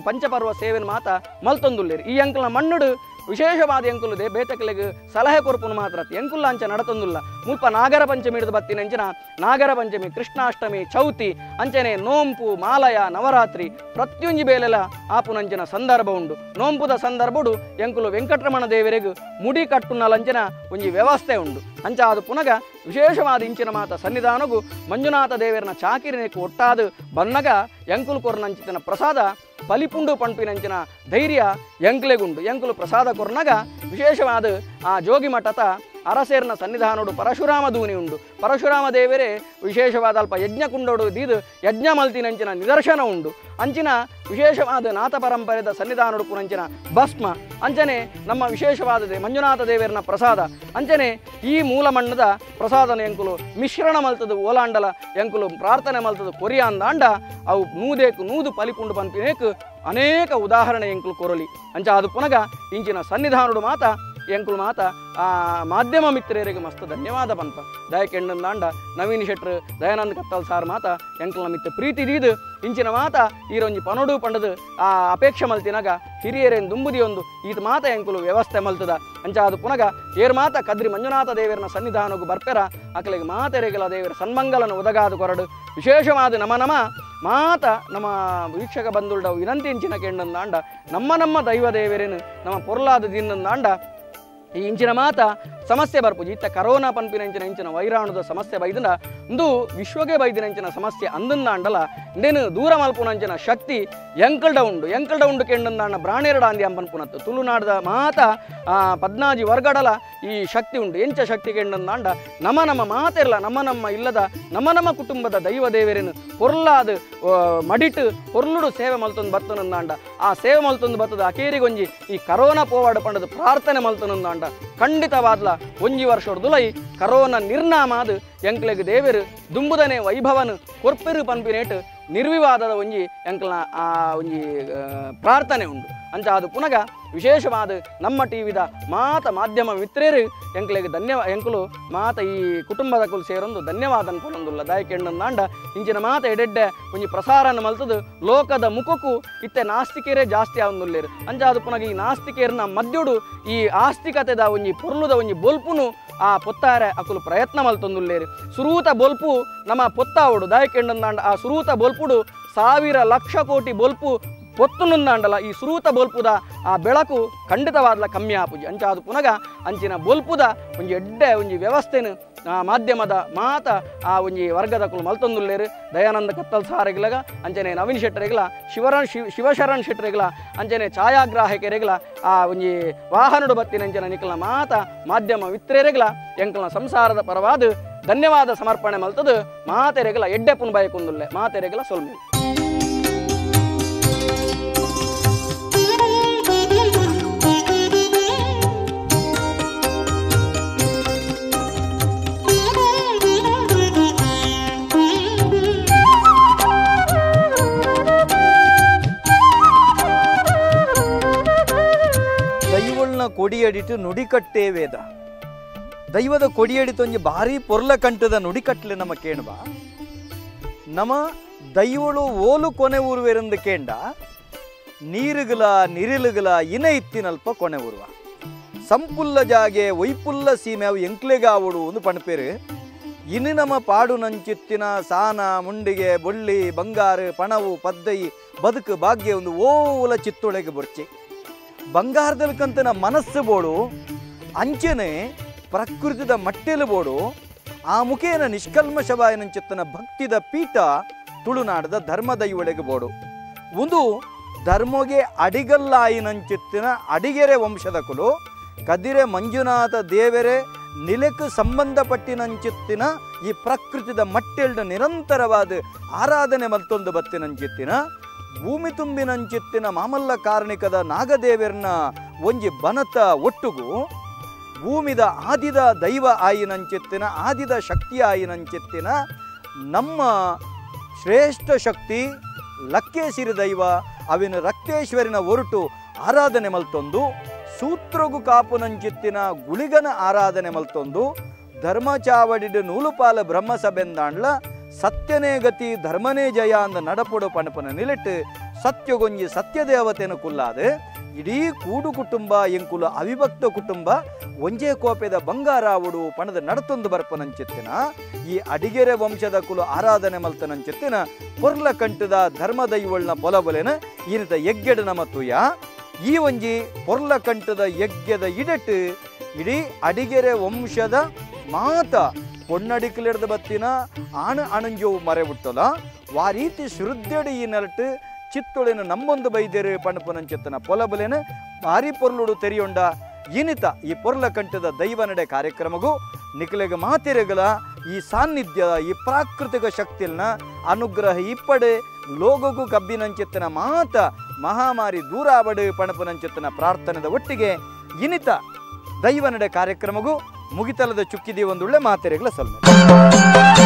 ಪಂಚಪರ್ವ ಸೇವೆನ ಮಾತ ಮಲ್ತೊಂದುಲ್ಲೇರು ಈ ಎಂಕಲ್ನ ಮಣ್ಣುಡು ವಿಶೇಷವಾದ ಎಂಕುಲುದೆ ಬೇತಕಲೆಗೆ ಸಲಹೆ ಕೊರ್ಪುನು ಮಾತ್ರ ಎಂಕುಲ್ಲ ಅಂಚ ನಡತೊಂದುಲ್ಲ ಮುಲ್ಪ ನಾಗರ ಪಂಚಮಿ ಹಿಡಿದು ಬತ್ತಿನಂಚಿನ ನಾಗರ ಪಂಚಮಿ ಕೃಷ್ಣಾಷ್ಟಮಿ ಚೌತಿ ಅಂಚನೆ ನೋಂಪು ಮಾಲಯ ನವರಾತ್ರಿ ಪ್ರತ್ಯೊಂಜಿ ಬೇಲೆಲ ಆಪುನಂಚಿನ ಸಂದರ್ಭ ಉಂಡು ನೋಂಪುದ ಸಂದರ್ಭಡು ಎಂಕುಲು ವೆಂಕಟರಮಣ ದೇವರಿಗೂ ಮುಡಿ ಕಟ್ಟುನಲಂಚಿನ ಒಂಜಿ ವ್ಯವಸ್ಥೆ ಉಂಡು ಅಂಚ ಅದು ಪುನಗ ವಿಶೇಷವಾದ ಇಂಚಿನ ಮಾತ ಸನ್ನಿಧಾನಗೂ ಮಂಜುನಾಥ ದೇವರನ ಚಾಕಿರಿನೆಕ್ಕು ಒಟ್ಟಾದ ಬನ್ನಗ ಎಂಕುಲು ಕೊರ್ನಂಚಿನ ಪ್ರಸಾದ ಪಲಿಪುಂಡು ಪಂಪಿನಂಚಿನ ಧೈರ್ಯ ಎಂಕ್ಲೆಗುಂಡು ಎಂಕುಲು ಪ್ರಸಾದ ಕೊರ್ನಗ ವಿಶೇಷವಾದ ಆ ಜೋಗಿಮಠದ ಅರಸೇರ್ನ ಸನ್ನಿಧಾನೋಡು ಪರಶುರಾಮ ದೂನಿ ಉಂಡು ಪರಶುರಾಮ ದೇವರೇ ವಿಶೇಷವಾದ ಅಲ್ಪ ಯಜ್ಞ ಕುಂಡೋಡು ದೀದು ಯಜ್ಞ ಮಲ್ತಿನಂಚಿನ ನಿದರ್ಶನ ಉಂಡು ಅಂಚಿನ ವಿಶೇಷವಾದ ನಾಥ ಪರಂಪರೆದ ಸನ್ನಿಧಾನೋಡು ಪುನಂಚಿನ ಭಸ್ಮ ಅಂಚನೆ ನಮ್ಮ ವಿಶೇಷವಾದ ಮಂಜುನಾಥ ದೇವರನ ಪ್ರಸಾದ ಅಂಚನೆ ಈ ಮೂಲ ಮಣ್ಣದ ಪ್ರಸಾದನ ಎಂಕುಲು ಮಿಶ್ರಣ ಮಲ್ತದು ಓಲಾಂಡಲ ಎಂಕುಲು ಪ್ರಾರ್ಥನೆ ಮಲ್ತದು ಕೊರಿಯಾಂದಾಂಡ ಅವು ನೂದೇಕು ನೂದು ಪಲಿಪುಂಡು ಪಂಪಿನೇಕು ಅನೇಕ ಉದಾಹರಣೆ ಎಂಕುಲು ಕೊರಲಿ ಅಂಚ ಅದು ಪುನಗ ಇಂಚಿನ ಸನ್ನಿಧಾನೋಡು ಮಾತ ಎಂಕುಲು ಮಾತ ಆ ಮಾಧ್ಯಮ ಮಿತ್ರರಿಗೆ ಮಸ್ತ್ ಧನ್ಯವಾದ ಪಂಪ ದಯಕೆಂಡಂದಾಂಡ ನವೀನ್ ಶೆಟ್ರು ದಯಾನಂದ ಕತ್ತಲ್ ಸಾರ್ ಮಾತ ಎಂಕಲ್ನ ಮಿತ್ತ ಪ್ರೀತಿ ದೀದು ಇಂಚಿನ ಮಾತ ಈರೊಂಜಿ ಪನೋಡು ಪಂಡದು ಆ ಅಪೇಕ್ಷೆ ಮಲ್ತಿನಾಗ ಹಿರಿಯರೇನು ದುಂಬುದಿ ಒಂದು ಈತ ಮಾತ ಎಂಕುಲು ವ್ಯವಸ್ಥೆ ಮಲ್ತದ ಅಂಚ ಅದು ಪುನಗ ಏರ್ ಮಾತ ಕದ್ರಿ ಮಂಜುನಾಥ ದೇವರನ ಸನ್ನಿಧಾನಗೂ ಬರ್ಪೆರ ಅಕಲಿಗೆ ಮಾತೆರೆಗಲ ದೇವರ ಸನ್ಮಂಗಲನ ಒದಗಾದು ಕೊರಡು ವಿಶೇಷವಾದ ನಮ ಮಾತ ನಮ್ಮ ವೀಕ್ಷಕ ಬಂಧುಳ್ಳ ವಿನಂತಿ ಇಂಚಿನ ಕೆಂಡಂದಾಂಡ ನಮ್ಮ ದೈವ ದೇವರೇನು ನಮ್ಮ ಪೊರ್ಲಾದ ದಿನಂದಾಂಡ ಈ ಇಂಚಿನ ಮಾತ ಸಮಸ್ಯೆ ಬರ್ಪುಜಿ ಇತ್ತ ಕರೋನಾ ಪನ್ಪಿನಂಚಿನ ಇಂಚಿನ ವೈರಾಣುದ ಸಮಸ್ಯೆ ಬೈದಿನ ಇಂದು ವಿಶ್ವಗೆ ಬೈದಿನಂಚಿನ ಸಮಸ್ಯೆ ಅಂದಂದಾಂಡಲ ಇಂದೇನು ದೂರ ಮಲ್ಪುನಂಚಿನ ಶಕ್ತಿ ಎಂಕಲ್ಡ ಉಂಡು ಕೆಂಡಂದಾಂಡ ಬ್ರಾಣೇರಡ ಅಂದಿ ಅಂಪನ್ಪುನತ್ತು ತುಳುನಾಡದ ಮಾತ 14 ವರ್ಗಡಲ ಈ ಶಕ್ತಿ ಉಂಡು ಎಂಚ ಶಕ್ತಿ ಕೆಂಡಂದಾಂಡ ನಮ್ಮ ಮಾತೆರ್ಲ ನಮ್ಮ ಇಲ್ಲದ ನಮ್ಮ ಕುಟುಂಬದ ದೈವ ದೇವರೇನು ಪೊರ್ಲಾದ ಮಡಿಟ್ ಪೊರ್ಲುಡು ಸೇವೆ ಮಲ್ತೊಂದು ಬರ್ತನಂದಾಂಡ ಆ ಸೇವೆ ಮಲ್ತೊಂದು ಬರ್ತದ ಅಕೇರಿಗೊಂಜಿ ಈ ಕರೋನಾ ಪೋವಾಡ ಪಂಡದು ಪ್ರಾರ್ಥನೆ ಮಲ್ತನಂದಾಂಡ ಖಂಡಿತವಾದ್ಲ ಒಂಜಿ ವರ್ಷದೊಲೈ ಕರೋನಾ ನಿರ್ನಾಮಾದ ಎಂಕ್ಲೆಗ್ ದೇವರು ದುಂಬುದನೆ ವೈಭವನು ಕೊರ್ಪೆರು ಪನ್ಪಿನೇಟ್ ನಿರ್ವಿವಾದದ ಒಂಜಿ ಎಂಕ್ಲನ ಆ ಒಂಜಿ ಪ್ರಾರ್ಥನೆ ಉಂಡು ಅಂಚ ಅದು ಪುನಗ ವಿಶೇಷವಾದ ನಮ್ಮ ಟಿವಿದ ಮಾತ ಮಾಧ್ಯಮ ಮಿತ್ರರು ಎಂಕ್ಲೆಗ್ ಎಂಕುಲು ಮಾತ ಈ ಕುಟುಂಬದ ಕುಲು ಸೇರೊಂದು ಧನ್ಯವಾದ ಅನ್ಕೊಂಡುಲ್ಲ ದಾಯಕೆಂಡಂದಾಂಡ ಇಂಚಿನ ಮಾತ ಎಡೆಡ್ಡೆ ಒಂಜಿ ಪ್ರಸಾರನ ಮಲ್ತದು ಲೋಕದ ಮುಖಕ್ಕೂ ಇತ್ತೆ ನಾಸ್ತಿಕರೇ ಜಾಸ್ತಿ ಆವೊಂದುಲ್ಲೇರು ಅಂಚ ಅದು ಪುನಗ ಈ ನಾಸ್ತಿಕೇರ್ನ ಮದ್ಯುಡು ಈ ಆಸ್ತಿಕತೆದ ಒಂಜಿ ಪೊರ್ಲುದ ಒಂಜಿ ಬೊಲ್ಪುನು ಆ ಪೊತ್ತಾರೆ ಅಕುಲು ಪ್ರಯತ್ನ ಮಲ್ತೊಂದುಲ್ಲೇರು ಸುರೂತ ಬೊಲ್ಪು ನಮ್ಮ ಪೊತ್ತಾವಡು ದಾಯಕೆಂಡಂದಾಂಡ ಆ ಸುರೂತ ಬೊಲ್ಪುಡು 1000 ಲಕ್ಷ ಕೋಟಿ ಬೊಲ್ಪು ಪೊತ್ತುನುಂದಾಂಡಲ ಈ ಸುರೂತ ಬೊಲ್ಪುದ ಆ ಬೆಳಕು ಖಂಡಿತವಾದ್ಲ ಕಮ್ಮಿ ಆಪುಜಿ ಅಂಚ ಅದು ಪುನಗ ಅಂಚಿನ ಬೊಲ್ಪುದ ಒಂಜಿ ಎಡ್ಡೆ ಒಂಜಿ ವ್ಯವಸ್ಥೆನು ಮಾಧ್ಯಮದ ಮಾತ ಆ ಒಂಜಿ ವರ್ಗದ ಕುಲು ಮಲ್ತೊಂದುಲ್ಲೇರು ದಯಾನಂದ ಕತ್ತಲ್ ಸಾರೆಗ್ಲಗ ಅಂಚನೆ ನವೀನ್ ಶೆಟ್ಟರೆಗ್ಲ ಶಿವಶರಣ್ ಶೆಟ್ಟರೆಗ್ಲ ಅಂಚನೆ ಛಾಯಾಗ್ರಾಹಕರೆಗ್ಲ ಆ ಒಂಜಿ ವಾಹನಡು ಬತ್ತಿನಂಚನ ನಿಕಲ್ನ ಮಾತ ಮಾಧ್ಯಮ ಮಿತ್ರರೆಗ್ಲ ಎಂಕಲ್ನ ಸಂಸಾರದ ಪರವಾದ ಧನ್ಯವಾದ ಸಮರ್ಪಣೆ ಮಲ್ತದು ಮಾತೆರೆಗ್ಲ ಎಡ್ಡೆ ಪುನ್ ಬಯಕುಂದುಲ್ಲೆ ಮಾತೆರೆಗ್ಲ ಸೊಲ್ಮೆ ಕೊಡಿಯಡಿಟ್ಟು ನುಡಿಕಟ್ಟೇ ವೇದ ದೈವದ ಕೊಡಿಯಡಿತೊಂಜಿ ಭಾರಿ ಪೊರ್ಲ ಕಂಠದ ನುಡಿಕಟ್ಲೆ ನಮ್ಮ ಕೇಣುವ ನಮ್ಮ ದೈವಳು ಓಲು ಕೊನೆ ಊರುವೆರಂದು ಕೇಂಡ ನೀರುಗಲ ನಿರಿಲುಗಲ ಇನ ಇತ್ತಿನಲ್ಪ ಕೊನೆ ಊರುವ ಸಂಪುಲ್ಲ ಜಾಗೆ ಒಯ್ಪುಲ್ಲ ಸೀಮೆ ಅವು ಎಂಕ್ಲೆಗಾವಡು ಒಂದು ಪಣಪೇರು ಇನ್ನು ನಮ್ಮ ಪಾಡು ನಂಚಿತ್ತಿನ ಸಾನ ಮುಂಡಿಗೆ ಬೊಳ್ಳಿ ಬಂಗಾರು ಪಣವು ಪದ್ದೈ ಬದುಕು ಭಾಗ್ಯ ಒಂದು ಓಲ ಚಿತ್ತೊಳಗೆ ಬೊರ್ಚಿ ಬಂಗಾರದಲ್ಕಂತನ ಮನಸ್ಸು ಬೋಡು ಅಂಚನೆ ಪ್ರಕೃತಿದ ಮಟ್ಟೆಲು ಬೋಡು ಆ ಮುಖೇನ ನಿಷ್ಕಲ್ಮಶವಾಯನಂಚಿತ್ತನ ಭಕ್ತಿದ ಪೀಠ ತುಳುನಾಡದ ಧರ್ಮದೈವಳೆಗೆ ಬೋಡು ಒಂದು ಧರ್ಮಗೆ ಅಡಿಗಲ್ಲಾಯಿನಂಚಿತ್ತಿನ ಅಡಿಗೆರೆ ವಂಶದ ಕುಲು ಕದಿರೆ ಮಂಜುನಾಥ ದೇವರೇ ನಿಲೆಕ್ಕೆ ಸಂಬಂಧಪಟ್ಟಿನಂಚಿತ್ತಿನ ಈ ಪ್ರಕೃತಿದ ಮಟ್ಟೆಲ್ಡ ನಿರಂತರವಾದ ಆರಾಧನೆ ಮತ್ತೊಂದು ಬತ್ತಿನಂಚಿತ್ತಿನ ಭೂಮಿ ತುಂಬಿನಂಚಿತ್ತಿನ ಮಾಮಲ್ಲ ಕಾರ್ಣಿಕದ ನಾಗದೇವರನ್ನ ಒಂಜಿ ಬನತ ಒಟ್ಟುಗು ಭೂಮಿದ ಆದಿದ ದೈವ ಆಯಿನಂಚಿತ್ತಿನ ಆದಿದ ಶಕ್ತಿ ಆಯಿನಂಚಿತ್ತಿನ ನಮ್ಮ ಶ್ರೇಷ್ಠ ಶಕ್ತಿ ಲಕ್ಕೇಸಿರಿ ದೈವ ಅವಿನ ರಕ್ತೇಶ್ವರಿನ ಹೊರಟು ಆರಾಧನೆ ಮಲ್ತೊಂದು ಸೂತ್ರಗು ಕಾಪುನಂಚಿತ್ತಿನ ಗುಳಿಗನ ಆರಾಧನೆ ಮಲ್ತೊಂದು ಧರ್ಮಚಾವಡಿಡು ನೂಲುಪಾಲ ಬ್ರಹ್ಮಸಭೆಂದಾಂಡ್ಲ ಸತ್ಯನೇ ಗತಿ ಧರ್ಮನೇ ಜಯ ಅಂದ ನಡಪೊಡು ಪಣಪನ ನಿಲಿಟ್ಟು ಸತ್ಯಗೊಂಜಿ ಸತ್ಯದೇವತೆಯನ್ನು ಕುಲ್ಲಾದು ಇಡೀ ಕೂಡು ಕುಟುಂಬ ಎಂಕುಲು ಅವಿಭಕ್ತ ಕುಟುಂಬ ಒಂಜೇ ಕೋಪೆದ ಬಂಗಾರಾವುಡು ಪಣದ ನಡತೊಂದು ಬರ್ಪನಂಚಿತ್ತಿನ ಈ ಅಡಿಗೆರೆ ವಂಶದ ಕುಲು ಆರಾಧನೆ ಮಲ್ತನಂಚಿತ್ತಿನ ಪೊರ್ಲ ಕಂಟದ ಧರ್ಮ ದೈವಳ್ನ ಬೊಲಬೊಲೆನ ಈನಿತ ಯಜ್ಞದ ನಮ್ಮ ತುಯ ಈ ಒಂಜಿ ಪೊರ್ಲ ಕಂಟದ ಯಜ್ಞದ ಇಡಟ್ಟು ಇಡೀ ಅಡಿಗೆರೆ ವಂಶದ ಮಾತ ಪೊನ್ನಡಿಕಲಿಡ್ದ ಬತ್ತಿನ ಅಣಂಜೋವು ಮರೆ ಬಿಟ್ಟಲ್ಲ ವಾ ರೀತಿ ಶ್ರದ್ಧೆಡಿ ಈ ನರಟ್ಟು ಚಿತ್ತೊಳೆನ ನಮ್ಮೊಂದು ಬೈದೇರು ಪಣಪನಂಚಿತ್ತನ ಪೊಲಬಲೆನ ಭಾರಿ ಪೊರ್ಲುಡು ತೆರೆಯೊಂಡ ಇನಿತ ಈ ಪೊರ್ಲ ಕಂಠದ ದೈವ ನಡೆ ಕಾರ್ಯಕ್ರಮಗೂ ನಿಖಲೆಗ ಮಾತೆರೆಗಳ ಈ ಸಾನ್ನಿಧ್ಯ ಈ ಪ್ರಾಕೃತಿಕ ಶಕ್ತಿಯನ್ನ ಅನುಗ್ರಹ ಇಪ್ಪಡೆ ಲೋಗಗೂ ಕಬ್ಬಿನಂಚಿತ್ತನ ಮಾತ ಮಹಾಮಾರಿ ದೂರ ಆಬಡು ಪಣಪನಂಚಿತ್ತನ ಪ್ರಾರ್ಥನೆದ ಒಟ್ಟಿಗೆ ಇನಿತ ದೈವ ನಡೆ ಕಾರ್ಯಕ್ರಮಗೂ ಮುಗಿತಲದ ಚುಕ್ಕಿದಿ ಒಂದುಳ್ಳೆ ಮಾತೆರೆಗಳ ಸಲ್ಮೆ.